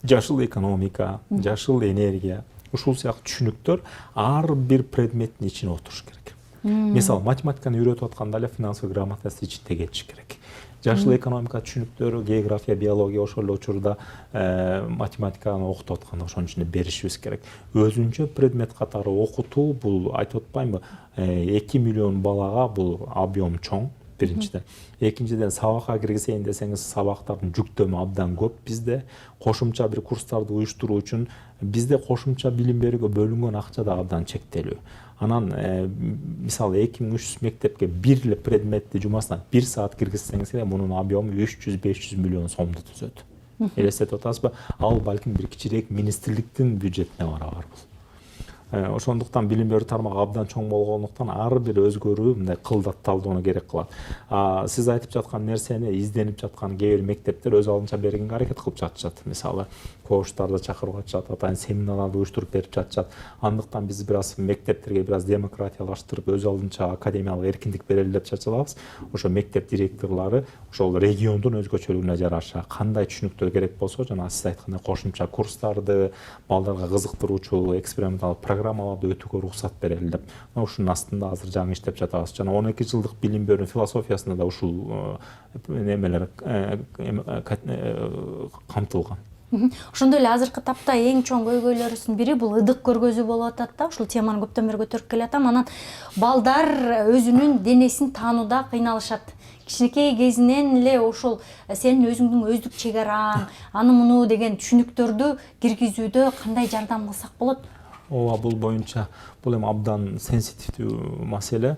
жашыл экономика, жашыл энергия, ушул сыяктуу түшүнүктөр ар бир предметтин ичине отуруш керек. Мисал, математиканы үйрөтүп атканда эле финансовый грамотность ичинде кетиш керек. Жашыл экономика түшүнүктөрү, география, биология ошол эле учурда математиканы окутуп атканда ошонун ичинде беришибиз керек. Өзүнчө предмет катары окутуу бул айтып атпаймынбы? 2 миллион балага бул объем чоң. биринчиден. Экинчиден, сабакка киргизейин десеңиз, сабактардын жүктөмү абдан көп бизде. Кошумча бир курстарды уюштуруу үчүн бизде кошумча билим берүүгө бөлүнгөн акча да абдан чектелүү. Анан мисалы 2300 мектепке бир эле предметти жумасына 1 саат киргизсеңиз эле мунун объему 300-500 миллион сомду түзөт. Элестетип атасызбы? Ал балким бир кичирээк министрликтин бюджетине барабар бул. Ошондуктан билим берүү тармагы абдан чоң болгондуктан ар бир өзгөрүү мындай кылдатталууну керек кылат. Сиз айтып жаткан нерсени изденип жаткан кээ бир мектептер өз алдынча бергенге аракет кылып жатышат. Мисалы, коучтарды чакырып атышат, атайын семинарларды уюштуруп берип жатышат. Андыктан биз бир аз мектептерге бир аз демократиялаштырып, өз алдынча академиялык эркиндик берели деп чачалабыз. Ошо мектеп директорлору ошол региондун өзгөчөлүгүнө жараша кандай түшүнүктөр керек болсо, жана сиз айткандай кошумча курстарды, балдарга кызыктыруучу эксперименталдык программаларды өтүүгө уруксат берели деп. Ушунун астында азыр жаңы иштеп жатабыз. Жана 12 жылдык билим берүү философиясында да ушул немелер камтылган. Ошондой эле азыркы тапта эң чоң көйгөйлөрүбүздүн бири бул ыдык көргөзүү болуп атат да. Ушул теманы көптөн бери көтөрүп келатам. Анан балдар өзүнүн денесин таанууда кыйналышат. Кичинекей кезинен эле ошол сенин өзүңдүн өздүк чегараң, аны муну деген түшүнүктөрдү киргизүүдө кандай жардам кылсак болот? Ооба, бул боюнча бул эми абдан сенситивдүү маселе.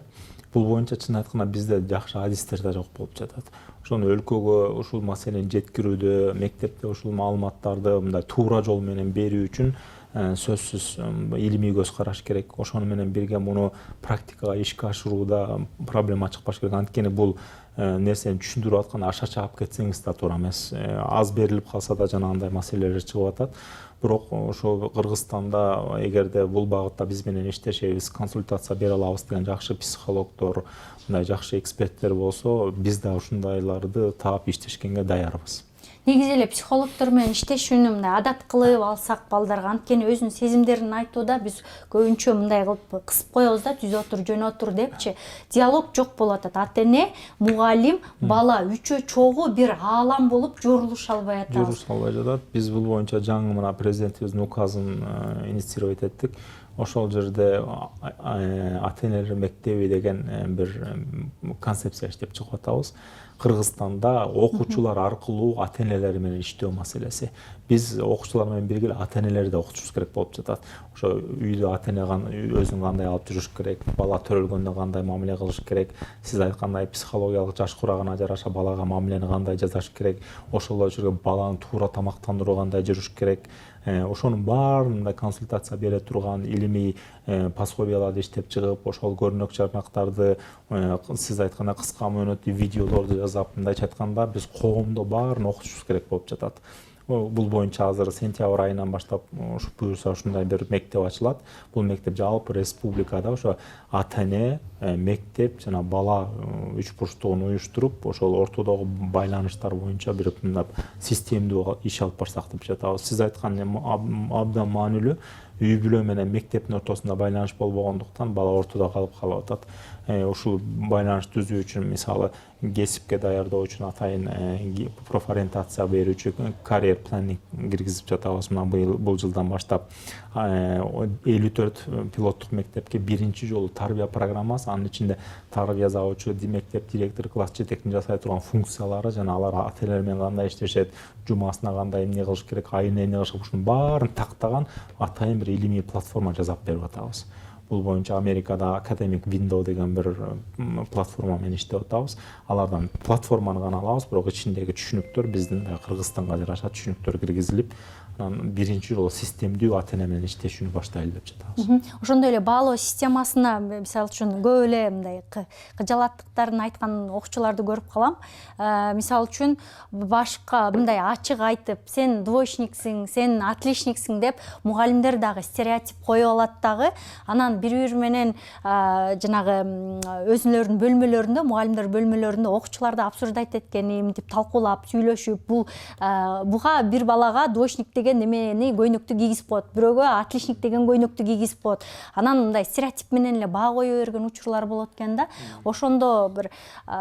Бул боюнча чын айтканда бизде жакшы адистер да жок болуп жатат. Ошону өлкөгө ушул маселени жеткирүүдө, мектепте ушул маалыматтарды мындай туура жол менен берүү үчүн сөзсүз илимий көз караш керек. Ошону менен бирге муну практикага ишке ашырууда проблема чыкпаш керек. Анткени бул нерсени түшүндүрүп атканда аша чаап кетсеңиз да туура эмес. Аз берилип калса да жанагындай маселелер чыгып атат. Бирок ошо Кыргызстанда эгерде бул багытта биз менен иштешебиз, консультация бере алабыз деген жакшы психологдор, мындай жакшы эксперттер болсо, биз да ушундайларды таап иштешкенге даярбыз. Негизи эле психологдор менен иштешүүнү мындай адат кылып алсак балдарга, анткени өзүнүн сезимдерин айтууда биз көбүнчө мындай кылып кысып коебуз да, түз отур, жөн отур депчи. Диалог жок болуп атат. Ата-эне, мугалим, бала үчөө чогуу бир аалам болуп жорулуша албай атабыз. Жорулуша албай жатат. Биз бул боюнча жаңы мына президентибиздин указын инициировать эттик. Ошол жерде ата-энелер мектеби деген бир концепция иштеп чыгып атабыз. Кыргызстанда окуучулар аркылуу ата-энелер менен иштөө маселеси. Биз окуучулар менен бирге ата-энелерди окутушубуз керек болуп жатат. Ошо үйдө ата-эне өзүн кандай алып жүрүш керек, бала төрөлгөндө кандай мамиле кылыш керек, сиз айткандай психологиялык жаш курагына жараша балага мамилени кандай жасаш керек, ошол эле баланы туура тамактандыруу кандай жүрүш керек. Ошонун баарында консультация бере турган илимий пособияларды иштеп чыгып, ошол көрнөк чарнактарды сиз айткандай кыска мөөнөттүү видеолорду жасап, мындайча айтканда биз коомдо баарын окутушубуз керек болуп жатат. Бул боюнча азыр сентябрь айынан баштап буюрса ушундай бир мектеп ачылат. Бул мектеп жалпы республикада ошо ата-эне, мектеп жана бала үч бурчтугун уюштуруп, ошол ортодогу байланыштар боюнча бир системдүү иш алып барсак деп жатабыз. Сиз айткан абдан маанилүү. Үй бүлө менен мектептин ортосунда байланыш болбогондуктан бала ортодо калып атат. Ушул байланыш түзүү үчүн мисалы кесипке даярдоо үчүн атайын профориентация берүүчү карьер планинг киргизип жатабыз. Мына бул жылдан баштап 54 пилоттук мектепке биринчи жолу тарбия программасы, анын ичинде тарбия завучу, мектеп директору, класс жетекчини жасай турган функциялары жана алар ата-энелер менен кандай иштешет, жумасына кандай эмне кылыш керек, айына эмне кылыш керек, ушунун баарын тактаган атайын бир илимий платформа жасап берип атабыз. Бул боюнча Америкада Academic Window деген бир платформа менен иштеп атабыз. Алардан платформаны гана алабыз, бирок ичиндеги түшүнүктөр биздин Кыргызстанга жараша түшүнүктөр киргизилип, анан биринчи жолу системдүү ата-эне менен иштешүүнү баштайлы деп жатабыз. Ошондой эле баалоо системасына мисалы үчүн көп эле мындай кыжалаттыктарын айткан окуучуларды көрүп калам. Мисалы үчүн башка мындай ачык айтып, сен двоечниксиң, сен отличниксиң деп мугалимдер дагы стереотип коюп алат дагы. Анан бири-бири менен жанагы өзүлөрүнүн бөлмөлөрүндө, мугалимдер бөлмөлөрүндө окуучуларды обсуждать эткени, мынтип талкуулап, сүйлөшүп, буга бир балага двоечник деген деген немени көйнөктү кийгизип коет, бирөөгө отличник деген көйнөктү кийгизип коет. Анан мындай стереотип менен эле баа кое берген учурлар болот экен да. Ошондо бир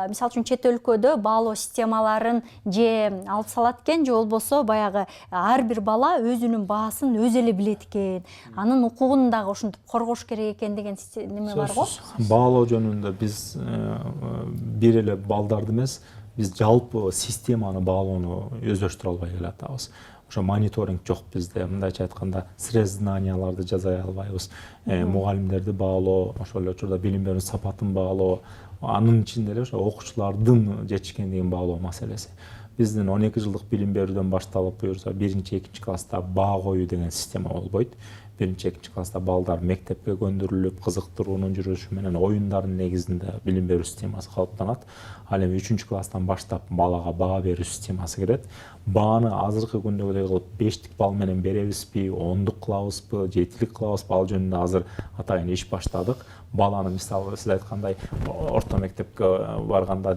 мисалы үчүн чет өлкөдө баалоо системаларын же алып салат экен, же болбосо баягы ар бир бала өзүнүн баасын өзү эле билет экен. Анын укугун дагы ошентип коргош керек экен деген неме бар го. Баалоо жөнүндө биз бир эле балдарды эмес, биз жалпы системаны баалоону өздөштүрө албай келатабыз. Ошо мониторинг жок бизде. Мындайча айтканда, срез знанияларды жаза албайбыз. Мугалимдерди баалоо, ошол эле учурда билим берүү сапатын баалоо, анын ичинде эле ошо окуучулардын жетишкендигин баалоо маселеси. Биздин 12 жылдык билим берүүдөн башталып, буюрса 1-2 класста баа коюу деген система болбойт. 1-2 класста балдар мектепке көндүрүлүп, кызыктыруунун жүрүшү менен оюндардын негизинде билим берүү системасы калыптанат. Ал эми 3-класстан баштап балага баа берүү системасы кирет. Бааны азыркы күндөгүдөй кылып 5 балл менен беребизби, 10 кылабызбы, 7 кылабызбы, ал жөнүндө азыр атайын иш баштадык. Баланы мисалы сиз айткандай орто мектепке барганда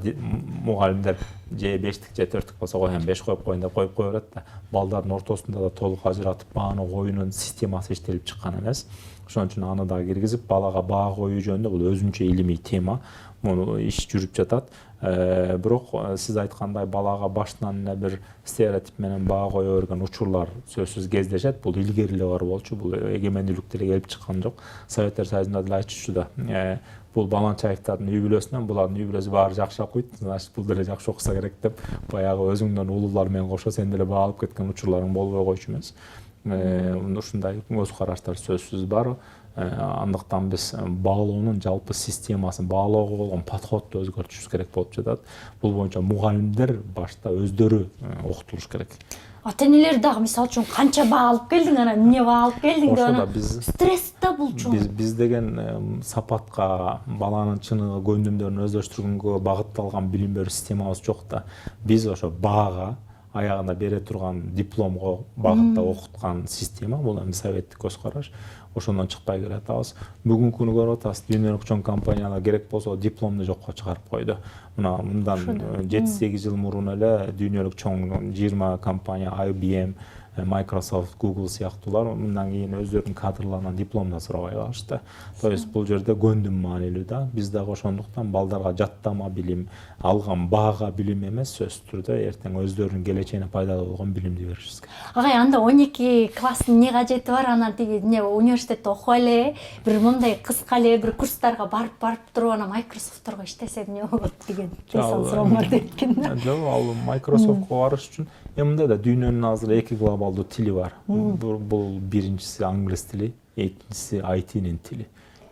мугалимдер же 5 же 4 болсо коеюн, 5 коюп коеюн деп коюп кое берет да. Балдардын ортосунда да толук ажыратып бааны коюунун системасы иштелип чыккан эмес. Ошон үчүн аны да киргизип, балага баа коюу жөнүндө бул өзүнчө илимий тема. Муну иш жүрүп жатат. Бирок сиз айткандай балага башынан эле бир стереотип менен баа кое берген учурлар сөзсүз кездешет. Бул илгери эле бар болчу. Бул эгемендүүлүктө эле келип чыккан жок. Советтер Союзунда деле айтышчу да. Бул Баланчаевдардын үй бүлөсүнөн булардын үй бүлөсү баары жакшы окуйт, значит бул деле жакшы окуса керек деп баягы өзүңдөн улуулар менен кошо сен деле баа алып кеткен учурларың болбой койчу эмес. Ушундай көз караштар сөзсүз бар. Андыктан биз баалоонун жалпы системасын, баалоого болгон подходду өзгөртүшүбүз керек болуп жатат. Бул боюнча мугалимдер башта өздөрү окутулуш керек. Ата-энелер дагы мисалы үчүн канча баа алып келдиң, анан эмне баа алып келдиң деп анан стресс да булчу. Биз деген сапатка, баланын чыныгы, көндүмдөрүн өздөштүргөнгө багытталган билим берүү системабыз жок да. Биз ошо баага аягында бере турган дипломго багытта окуткан система, бул эми советтик көз караш. Ошондон чыкпай келатабыз. Бүгүнкү күнү көрүп атабыз, дүйнөлүк чоң компаниялар керек болсо дипломду жокко чыгарып койду. Мындан 7-8 жыл мурун эле дүйнөлүк чоң 20 компания, IBM, Microsoft, Google сыяктуулар мындан кийин өздөрүнүн кадрларынан диплом да сурабай калышты. То есть бул жерде көндүм маанилүү да. Биз дагы ошондуктан балдарга жаттама билим, алган баага билим эмес, сөзсүз түрдө эртең өздөрүнүн келечегине пайдалуу болгон билимди беришибиз керек. Агай, анда 12 класстын эмне кажети бар? Анан тиги университетте окуп эле, бир мындай кыска эле бир курстарга барып туруп анан Microsoft'торго иштесе эмне болот деген суроом бар депкин. Жок, ал Microsoft'ко барыш үчүн мындай да дүйнөнүн азыр 2 глобалдуу тили бар. Бул биринчиси англис тили, экинчиси IT-нин тили.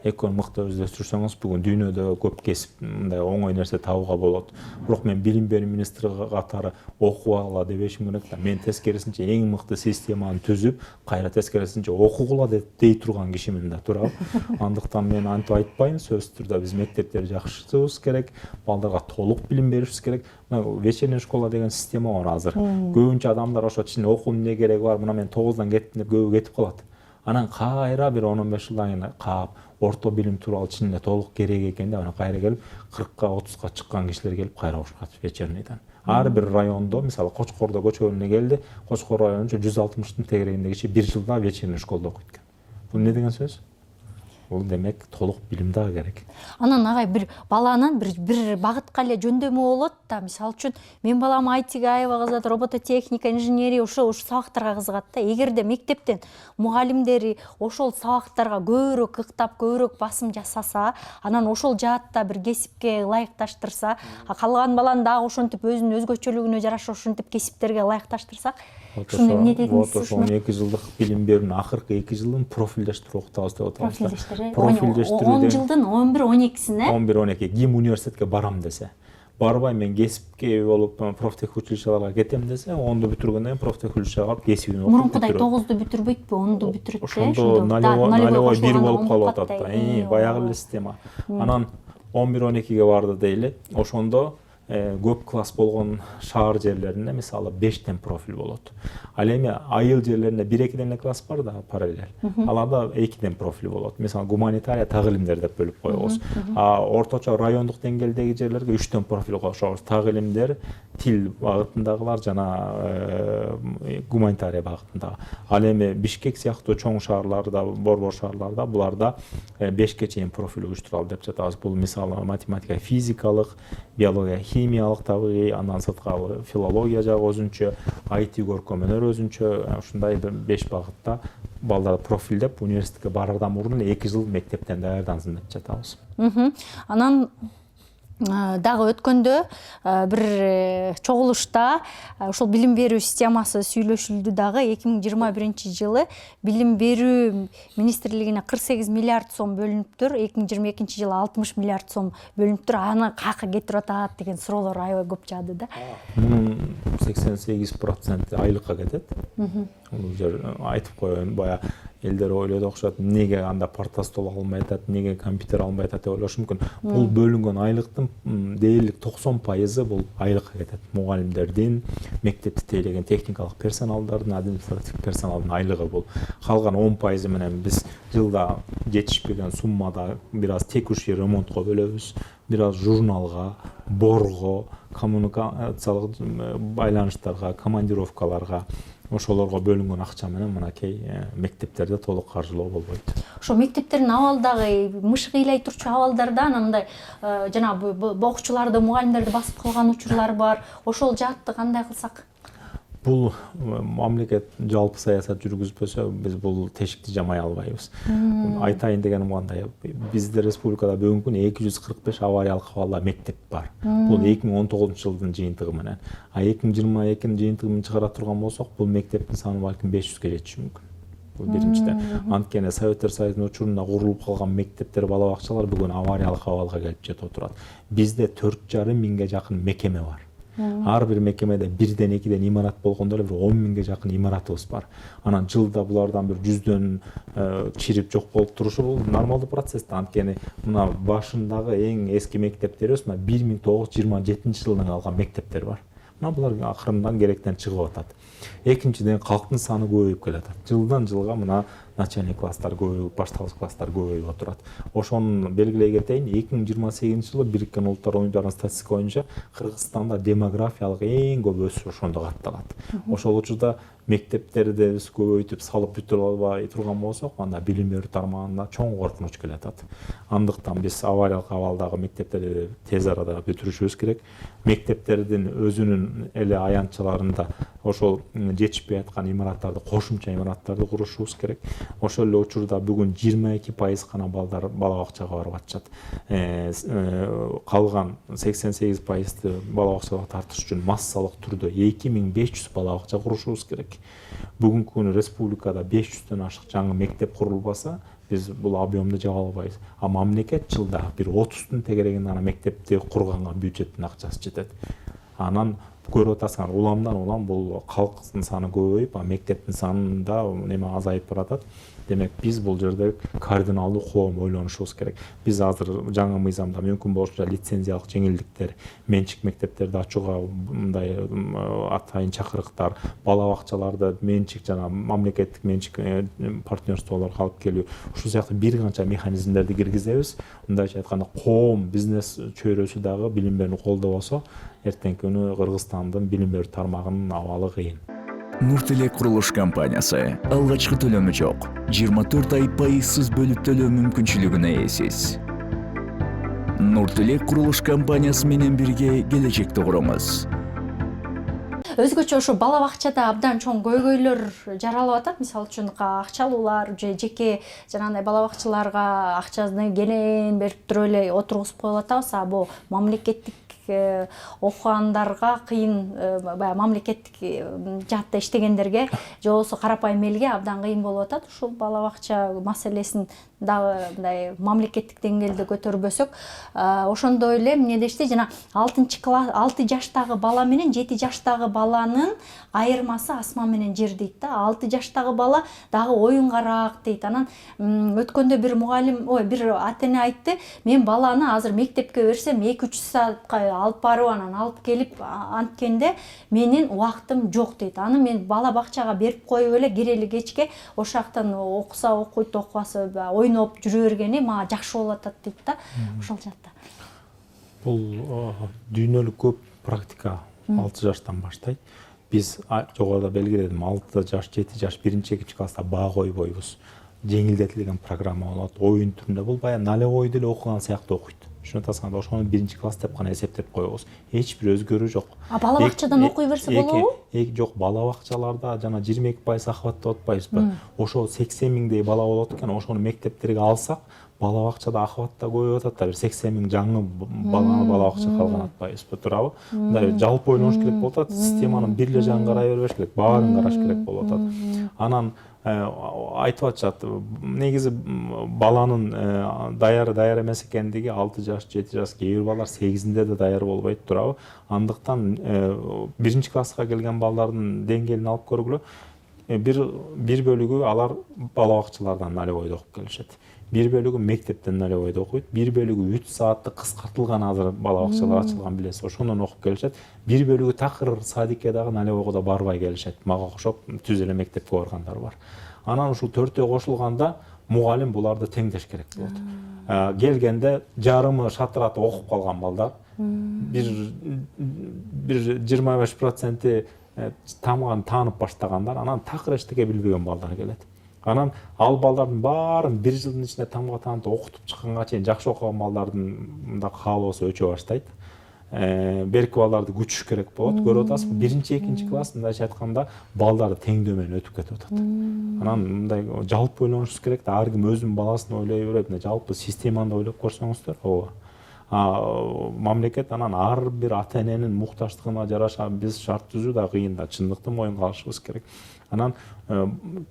Экөөнү мыкты өздөштүрсөңүз бүгүн дүйнөдө көп кесип мындай оңой нерсе табууга болот. Бирок мен билим берүү министри катары окуп ала дебешим керек да. Мен тескерисинче эң мыкты системаны түзүп, кайра тескерисинче окугула дей турган кишимин да турам. Андыктан мен антип айтпайм, сөзсүз түрдө биз мектептерди жакшыртабыз керек, балдарга толук билим беришибиз керек. Вечерняя школа деген система бар азыр. Көбүнчө адамдар ошо чын окуунун эмне кереги бар, мына мен 9-дан кеттим деп көбү кетип калат. Анан кайра бир 10-15 жылдан кийин каап орто билим тууралуу чын эле толук керек экен деп анан кайра келип 40-ка 30-ка чыккан кишилер келип кайра окушат вечернийден. Ар бир райондо, мисалы Кочкордо көчөгүнө келди, Кочкор районунча 160-тын тегерегинде киши 1 жылда вечерний школда окуйт экен. Бул эмне деген сөз? Бул демек толук билим дагы керек. Анан агай бир баланын бир багытка эле жөндөмү болот да. Мисалы үчүн мен балам IT-ге аябай кызыгат, робототехника, инженерия ошол сабактарга кызыгат да. Эгерде мектептен мугалимдери ошол сабактарга көбүрөөк ыктап, көбүрөөк басым жасаса, анан ошол жаатта бир кесипке ылайыкташтырса, калган баланы дагы ошентип өзүнүн өзгөчөлүгүнө жараша ошентип кесиптерге ылайыкташтырсак, ушуну эмне дедиңиз? Вот ошол 12 жылдык билим берүүнүн акыркы 2 жылын профилдештирип окутабыз деп атабыз. Профилдештирүү 10 жылдын 11-12-сине 11-12 ким университетке барам десе, барбай мен кесипке болуп профтех училищаларга кетем десе, 10ду бүтүргөндөн кийин профтех училищага барып кесибин окуп. Мурункудай 9ду бүтүрбөйтпү, 10ду бүтүрөт да. Ошондо налевой 1 болуп калып атат да. Баягы эле система. Анан 11-12ге барды дейли. Ошондо көп класс болгон шаар жерлеринде мисалы 5тен профиль болот. Ал эми айыл жерлеринде 1-2ден класс бар да параллель. Аларда 2ден профиль болот. Мисалы гуманитария так илимдер деп бөлүп коебуз. Орточо райондук деңгээлдеги жерлерге 3тен профиль кошобуз. Так илимдер, тил багытындагылар жана гуманитария багытындагы. Ал эми Бишкек сыяктуу чоң шаарларда, борбор шаарларда буларда 5ке чейин профиль уюштуралды деп жатабыз. Бул мисалы математика, физикалык, биология, химиялык табигый, андан сырткары филология жагы өзүнчө, IT көркөм өнөр өзүнчө, ушундай 5 багытта балдар профилдеп университетке барардан мурун 2 жыл мектептен даярдансын деп жатабыз. Анан дагы өткөндө бир чогулушта ошол билим берүү системасы сүйлөшүлдү дагы. 2021 билим берүү министрлигине 48 миллиард сом бөлүнүптүр, 2022 жылы 60 миллиард сом бөлүнүптүр. Аны каяка кетирип атат деген суроолор аябай көп жаады да. Мунун 88% айлыкка кетет. Бул жер айтып коеюн, бая элдер ойлойт окшот, неге анда парта стол алынбай атат, неге компьютер алынбай атат деп ойлошу мүмкүн. Бул бөлүнгөн айлыктын дээрлик 90% бул айлыкка кетет. Мугалимдердин, мектепти тейлеген техникалык персоналдардын, административдик персоналдын айлыгы бул. Калган 10% менен биз жылда жетишпеген суммада бир аз текущий ремонтко бөлөбүз, бир аз журналга, борго, коммуникациялык байланыштарга, командировкаларга, ошолорго бөлүнгөн акча менен мынакей мектептерде толук каржылоо болбойт. Ошо мектептердин абалдагы мыш кыйлай турчу абалдарда анандай жанагы окуучуларды, мугалимдерди басып калган учурлар бар. Ошол жаатты кандай кылсак? Бул мамлекет жалпы саясат жүргүзбөсө биз бул тешикти жамай албайбыз. Айтайын дегеним кандай, бизде республикада бүгүнкү күнү 245 авариялык абалда мектеп бар. Бул 2019 жылдын жыйынтыгы менен. 2022 жыйынтыгын чыгара турган болсок, бул мектептин саны балким 500ге жетиши мүмкүн. Бул биринчиден. Анткени Советтер Союзунун учурунда курулуп калган мектептер, бала бакчалар бүгүн авариялык абалга келип жетип отурат. Бизде 4,5 миңге жакын мекеме бар. Ар бир мекемеде 1-2ден имарат болгондо эле 10 миңге жакын имаратыбыз бар. Анан жылда булардан бир 100дөн чирип жок болуп турушу бул нормалдуу процесс. Анткени мына башындагы эң эски мектептерибиз 1927 жылдан калган мектептер бар. Мына булар акырындан керектен чыгып атат. Экинчиден, калктын саны көбөйүп келатат. Жылдан жылга мына начальный класстар көбөйүп, башталгыч класстар көбөйүп отурат. Ошону белгилей кетейин, 2028 жылы Бириккен Улуттар Уюмдарынын статистика боюнча Кыргызстанда демографиялык эң көп өсүш ошондо катталат. Ошол учурда мектептерди көбөйтүп салып бүтүрүп албай турган болсок, анда билим берүү тармагында чоң коркунуч келатат. Андыктан биз авариялык абалдагы мектептерди тез арада бүтүрүшүбүз керек. Мектептердин өзүнүн эле аянтчаларында ошол жетишпей аткан имараттарды, кошумча имараттарды курушубуз керек. Ошол эле учурда бүгүн 22% гана балдар бала бакчага барып атышат. Калган 88%-ты бала бакчага тартыш үчүн массалык түрдө 2500 бала бакча курушубуз керек. Бүгүнкү күнү республикада 500дөн ашык жаңы мектеп курулбаса, биз бул объемду жаба албайбыз. А мамлекет жылда бир 30тун тегерегин ана мектепти курганга бюджеттин акчасы жетет. Анан көрүп атасыңар, уламдан улам бул калктын саны көбөйүп, мектептин санында неме азайып баратат. Демек биз бул жерде кардиналдуу коом ойлонушубуз керек. Биз азыр жаңы мыйзамда мүмкүн болушунча лицензиялык жеңилдиктер, менчик мектептерди ачууга мындай атайын чакырыктар, бала бакчаларды менчик жана мамлекеттик менчик партнерстволорго алып келүү, ушул сыяктуу бир канча механизмдерди киргизебиз. Мындайча айтканда, коом, бизнес чөйрөсү дагы билим берүүнү колдобосо, эртеңки күнү Кыргызстандын билим берүү тармагынын абалы кыйын. Нуртилек курулуш компаниясы алгачкы төлөмү жок, 24 ай пайызсыз бөлүп төлөө мүмкүнчүлүгүнө ээсиз. Нуртилек курулуш компаниясы менен бирге келечекти куруңуз. Өзгөчө ошо бала бакчада абдан чоң көйгөйлөр жаралып атат. Мисалы үчүн акчалуулар, жеке жанагындай бала бакчаларга акчаны кенен берип туруп эле отургузуп коюп атабыз. Бул мамлекеттик окугандарга кыйын, баягы мамлекеттик жаатта иштегендерге же болбосо карапайым элге абдан кыйын болуп атат. Ушул бала бакча маселесин дагы мындай мамлекеттик деңгээлде көтөрбөсөк, ошондой эле эмне дешти, жана 6 жаштагы бала менен 7 жаштагы баланын айырмасы асман менен жер дейт да. 6 жаштагы бала дагы оюнгараак дейт. Анан өткөндө бир мугалим, бир ата-эне айтты, мен баланы азыр мектепке берсем 2-3 саатка алып барып, анан алып келип анткенде менин убактым жок дейт. Аны мен бала бакчага берип коюп эле кирели кечке ошол жактан окуса окуйт, окубаса ойноп жүрө бергени мага жакшы болуп атат дейт да. Ошол жакта. Бул дүйнөлүк көп практика 6 жаштан баштайт. Биз жогоруда белгиледим, 6 жаш, 7 жаш 1-2 класста баа койбойбуз. Жеңилдетилген программа болот. Оюн түрүндө бул баягы налевой деле окуган сыяктуу окуйт. Шуну ошону 1-класс деп гана эсептеп коебуз. Эч бир өзгөрүү жок. Бала бакчадан окуй берсе болобу? Жок, бала бакчаларда жана 22% охватты атпайбызбы? Ошо 80 миңдей бала болот экен, ошону мектептерге алсак, бала бакчада охватта көбөйүп атат да, бир 80 миң жаңы баланы бала бакчага алган атпайбызбы, туурабы? Мындай жалпы ойлош керек болуп атат, системанын бир эле жагын карай бербеш керек, баарын караш керек болуп атат. Анан айтып атышат, негизи баланын даяр эмес экендиги 6 жаш, 7 жаш, кээ бир балдар 8-inde да даяр болбойт, туурабы? Андыктан 1-класска келген балдардын деңгээлин алып көргүлө, бир бөлүгү алар бала бакчалардан налевойдо окуп келишет. Бир бөлүгү мектептен налевойдо окуйт, бир бөлүгү 3 сааттык кыскартылган азыр бала бакчалар ачылган билесиз, ошондон окуп келишет. Бир бөлүгү такыр садикке дагы налевойго да барбай келишет. Мага окшоп түз эле мектепке баргандар бар. Анан ушул төртөө кошулганда мугалим буларды теңдеш керек болот. Келгенде жарымы шатыраты окуп калган балдар, бир 25% тамган таанып баштагандар, анан такыр эчтеке билбеген балдар келет. Анан ал балдардын баарын бир жылдын ичинде тамга таанып окутуп чыкканга чейин жакшы окуган балдардын мындай каалоосу өчө баштайт. Берки балдарды күчүш керек болот. Көрүп атасызбы, 1-2 класс мындайча айтканда балдары теңдөө менен өтүп кетип атат. Анан мындай жалпы ойлонушубуз керек да, ар ким өзүнүн баласын ойлой берет, жалпы системаны ойлоп көрсөңүздөр, ооба. Мамлекет анан ар бир ата-эненин муктаждыгына жараша биз шарт түзүү да кыйын да, чындыкты моюнга алышыбыз керек. Анан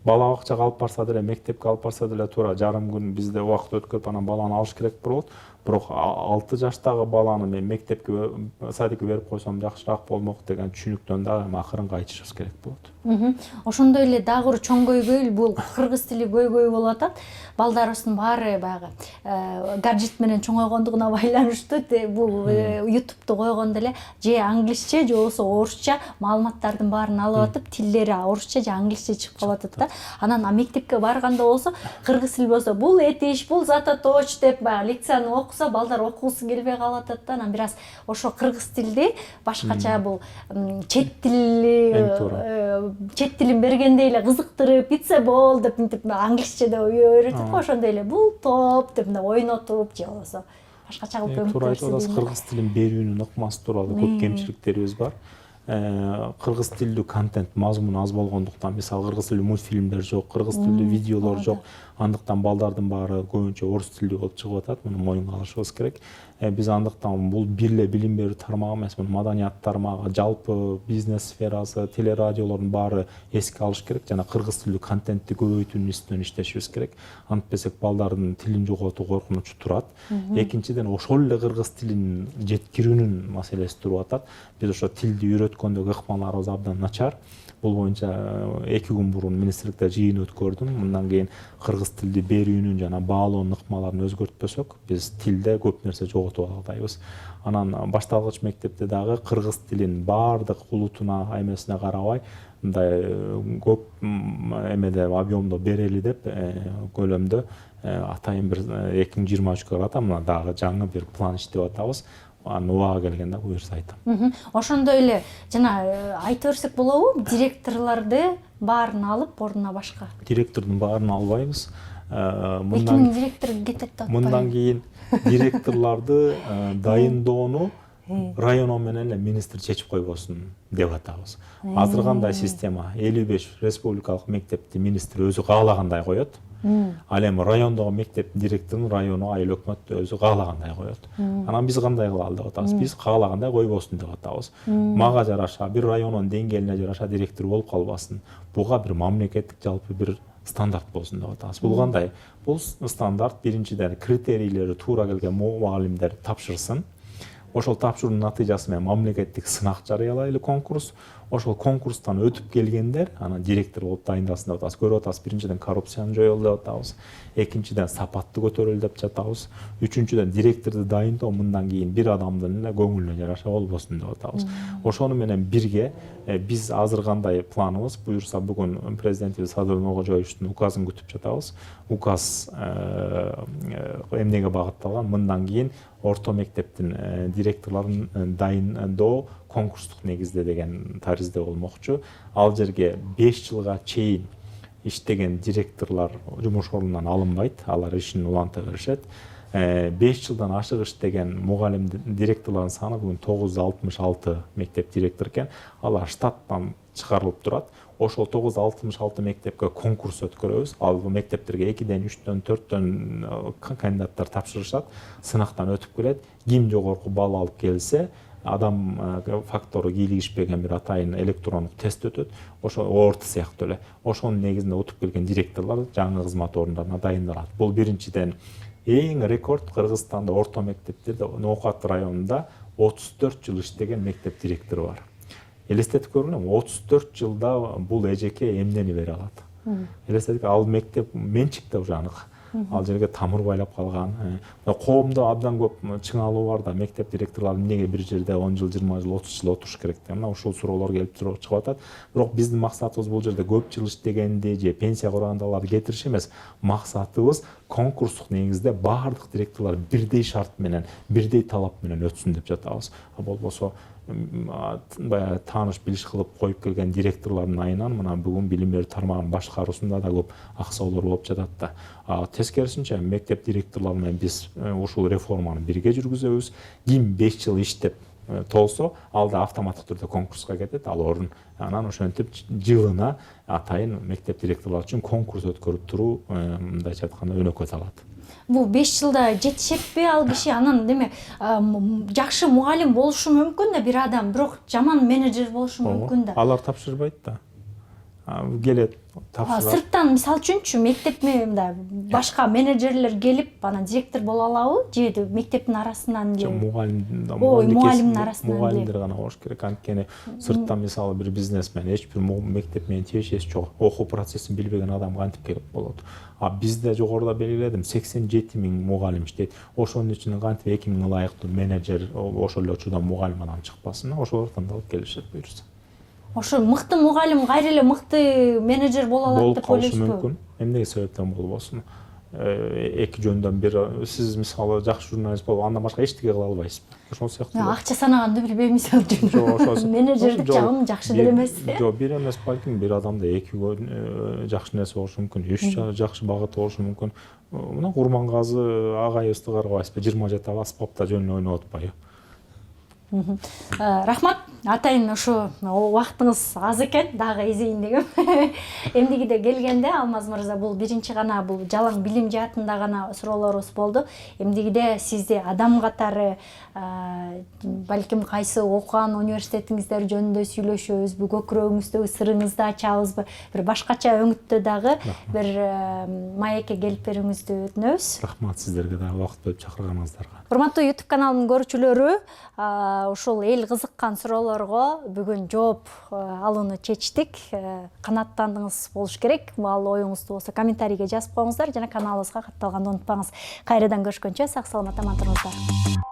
бала бакчага алып барса деле, мектепке алып барса деле туура жарым күн бизде убакыт өткөрүп анан баланы алыш керек болот. Бирок 6 жаштагы баланы мен мектепке, садикке берип койсом жакшыраак болмок деген түшүнүктөн дагы акырын кайчышыбыз керек болот. Ошондой эле дагы бир чоң көйгөй бул кыргыз тили көйгөй болуп атат. Балдарыбыздын баары баягы гаджет менен чоңойгондугуна байланыштуу бул YouTube'ду койгондо эле же англисче же болбосо орусча маалыматтардын баарын алып атып, тилдери орусча же англисче чыгып калып атат да. Анан мектепке барганда болсо кыргыз тили болсо бул этиш, бул зататоч деп баягы лекцияны окуса, балдар окугусу келбей калып атат да. Анан бираз ошо кыргыз тилди башкача бул чет тилин бергендей эле кызыктырып, питсе бол деп мынтип англисче деп үйрөтүп, ошондой эле бул топ деп ойнотуп же болбосо башкача кылып туура айтып атасыз. Кыргыз тилин берүүнүн ыкмасы тууралуу көп кемчиликтерибиз бар. Кыргыз тилдүү контент, мазмун аз болгондуктан, мисалы кыргыз тилдүү мультфильмдер жок, кыргыз тилдүү видеолор жок. Андыктан балдардын баары көбүнчө орус тилдүү болуп чыгып атат. Муну моюнга алышыбыз керек. Биз андыктан бул бир эле билим берүү тармагы эмес, муну маданият тармагы, жалпы бизнес сферасы, телерадиолордун баары эске алыш керек жана кыргыз тилдүү контентти көбөйтүүнүн үстүнөн иштешибиз керек. Антпесек балдардын тилин жоготуу коркунучу турат. Экинчиден ошол эле кыргыз тилин жеткирүүнүн маселеси туруп атат. Биз ошо тилди үйрөткөндөгү ыкмаларыбыз абдан начар. Бул боюнча 2 күн мурун министрликте жыйын өткөрдүм. Мындан кийин кыргыз тилди берүүнүн жана баалоонун ыкмаларын өзгөртпөсөк, биз тилде көп нерсе жоготуп албайбыз. Анан башталгыч мектепте дагы кыргыз тилин баардык улутуна, аймесине карабай, мындай көп эмеде объемдо берели деп көлөмдө атайын бир 2023-кө карата мына дагы жаңы бир план иштеп атабыз. Убага келгенде буюрса айтам. Ошондой эле жана айта берсек болобу, директорлорду баарын алып, ордуна башка. Директордун баарын албайбыз. Мындан директор кетет деп атпайбы? Мындан кийин директорлорду дайындоону районо менен эле министр чечип койбосун деп атабыз. Азыр кандай система? 55 республикалык мектепти министр өзү каалагандай коет. Ал эми райондогу мектептин директорун району айыл өкмөт өзү каалагандай коет. Анан биз кандай кылалы деп атабыз? Биз каалагандай койбосун деп атабыз. Мага жараша, бир районун деңгээлине жараша директор болуп калбасын. Буга бир мамлекеттик жалпы бир стандарт болсун деп атабыз. Бул кандай? Бул стандарт биринчиден критерийлери туура келген мугалимдер тапшырсын. Ошол тапшыруунун натыйжасы менен мамлекеттик сынак жарыялайлы конкурс. Ошол конкурстан өтүп келгендер анан директор болуп дайындалсын деп атабыз. Көрүп атабыз, биринчиден коррупцияны жоёлу деп атабыз. Экинчиден сапатты көтөрөлү деп жатабыз. Үчүнчүдөн директорду дайындоо мындан кийин бир адамдын эле көңүлүнө жараша болбосун деп атабыз. Ошону менен бирге биз азыр кандай планыбыз, буюрса бүгүн президентибиз Садыр Нуркожоевичтин указын күтүп жатабыз. Указ эмнеге багытталган? Мындан кийин орто мектептин директорлорун дайындоо конкурстук негизде деген таризде болмокчу. Ал жерге 5 жылга чейин иштеген директорлор жумуш ордунан алынбайт, алар ишин уланта беришет. 5 жылдан ашык иштеген мугалим директорлордун саны бүгүн 966 мектеп директор экен. Алар штаттан чыгарылып турат. Ошол 966 мектепке конкурс өткөрөбүз. Ал мектептерге 2ден, 3дөн, 4дөн кандидаттар тапшырышат. Сынактан өтүп келет. Ким жогорку балл алып келсе, адам фактору кийлигишпеген бир атайын электрондук тест өтөт. Ошо орто сыяктуу эле. Ошонун негизинде өтүп келген директорлор жаңы кызмат орундарына дайындалат. Бул биринчиден эң рекорд Кыргызстанда орто мектептерде Ноокат районунда 34 жыл иштеген мектеп директору бар. Элестетип көргүлөм, 34 жылда бул эжеке эмнени бере алат? Элестетип, ал мектеп менчикте уже анык. Ал жерге тамыр байлап калган. Коомдо абдан көп чыңалуу бар да, мектеп директорлору эмнеге бир жерде 10 жыл, 20 жыл, 30 жыл отуруш керек деп. Мына ушул суроолор келип чыгып атат. Бирок биздин максатыбыз бул жерде көп жыл иштегенди же пенсия кургандаларды кетириш эмес. Максатыбыз конкурстук негизде баардык директорлор бирдей шарт менен, бирдей талап менен өтсүн деп жатабыз. Болбосо баягы тааныш билиш кылып коюп келген директорлордун айынан мына бүгүн билим берүү тармагынын башкаруусунда да көп аксоолор болуп жатат да. Тескерисинче мектеп директорлору менен биз ушул реформаны бирге жүргүзөбүз. Ким 5 жыл иштеп толсо, ал да автоматтык түрдө конкурска кетет, ал орун. Анан ошентип жылына атайын мектеп директорлору үчүн конкурс өткөрүп туруу, мындайча айтканда, өнөкөт алат. Бул 5 жылда жетишетпи ал киши? Анан деме жакшы мугалим болушу мүмкүн да бир адам, бирок жаман менеджер болушу мүмкүн да. Алар тапшырбайт да. Келет, тапшырат. Сырттан мисалы үчүнчү мектепте башка менеджерлер келип анан директор боло алабы? Же мектептин арасынан же мугалимдин арасынан мугалимдер гана болуш керек. Анткени сырттан мисалы бир бизнесмен эч бир мектеп менен тиешеси жок. Окуу процессин билбеген адам кантип келип болот? Бизде жогоруда белгиледим 87 000 мугалим иштейт. Ошонун ичинен кантип 2 000 ылайыктуу менеджер, ошол эле учурда мугалим адам чыкпасын? Ошолор тандалып келишет буюрса. Ошо мыкты мугалим кайра эле мыкты менеджер боло алат деп ойлойсузбу? Болуп калышы мүмкүн. Эмнеге себептен болбосун? Эки жөндөн бир, сиз мисалы жакшы журналист болуп, андан башка эчтеке кыла албайсызбы? Ошол сыяктуу. Акча санаганды билбейм, мисалы үчүн. Менеджердик жагым жакшы деле эмес. Жок, бир эмес, балким бир адамда эки жакшы нерсе болушу мүмкүн, 3 жакшы багыт болушу мүмкүн. Мына Курмангазы агайыбызды карабайсызбы? 20 жата аспапта жөнүнө ойноп атпайбы? Рахмат, атайын ушу убактыңыз аз экен, дагы изейин дегем. Эмдигиде келгенде Алмаз мырза, бул биринчи гана бул жалаң билим жаатында гана суроолорубуз болду. Эмдигиде сизди адам катары балким кайсы окуган университетиңиздер жөнүндө сүйлөшөбүзбү, көкүрөгүңүздөгү сырыңызды ачабызбы, бир башкача өңүттө дагы бир маекке келип берүүңүздү өтүнөбүз. Рахмат сиздерге дагы убакыт бөлүп чакырганыңыздарга. Урматтуу YouTube каналынын көрүүчүлөрү, ушул эл кызыккан суроолорго бүгүн жооп алууну чечтик. Канаттандыңыз болуш керек. Ал оюңузду болсо комментарийге жазып коюңуздар жана каналыбызга катталганды унутпаңыз. Кайрадан көрүшкөнчө сак саламатта аман туруңуздар.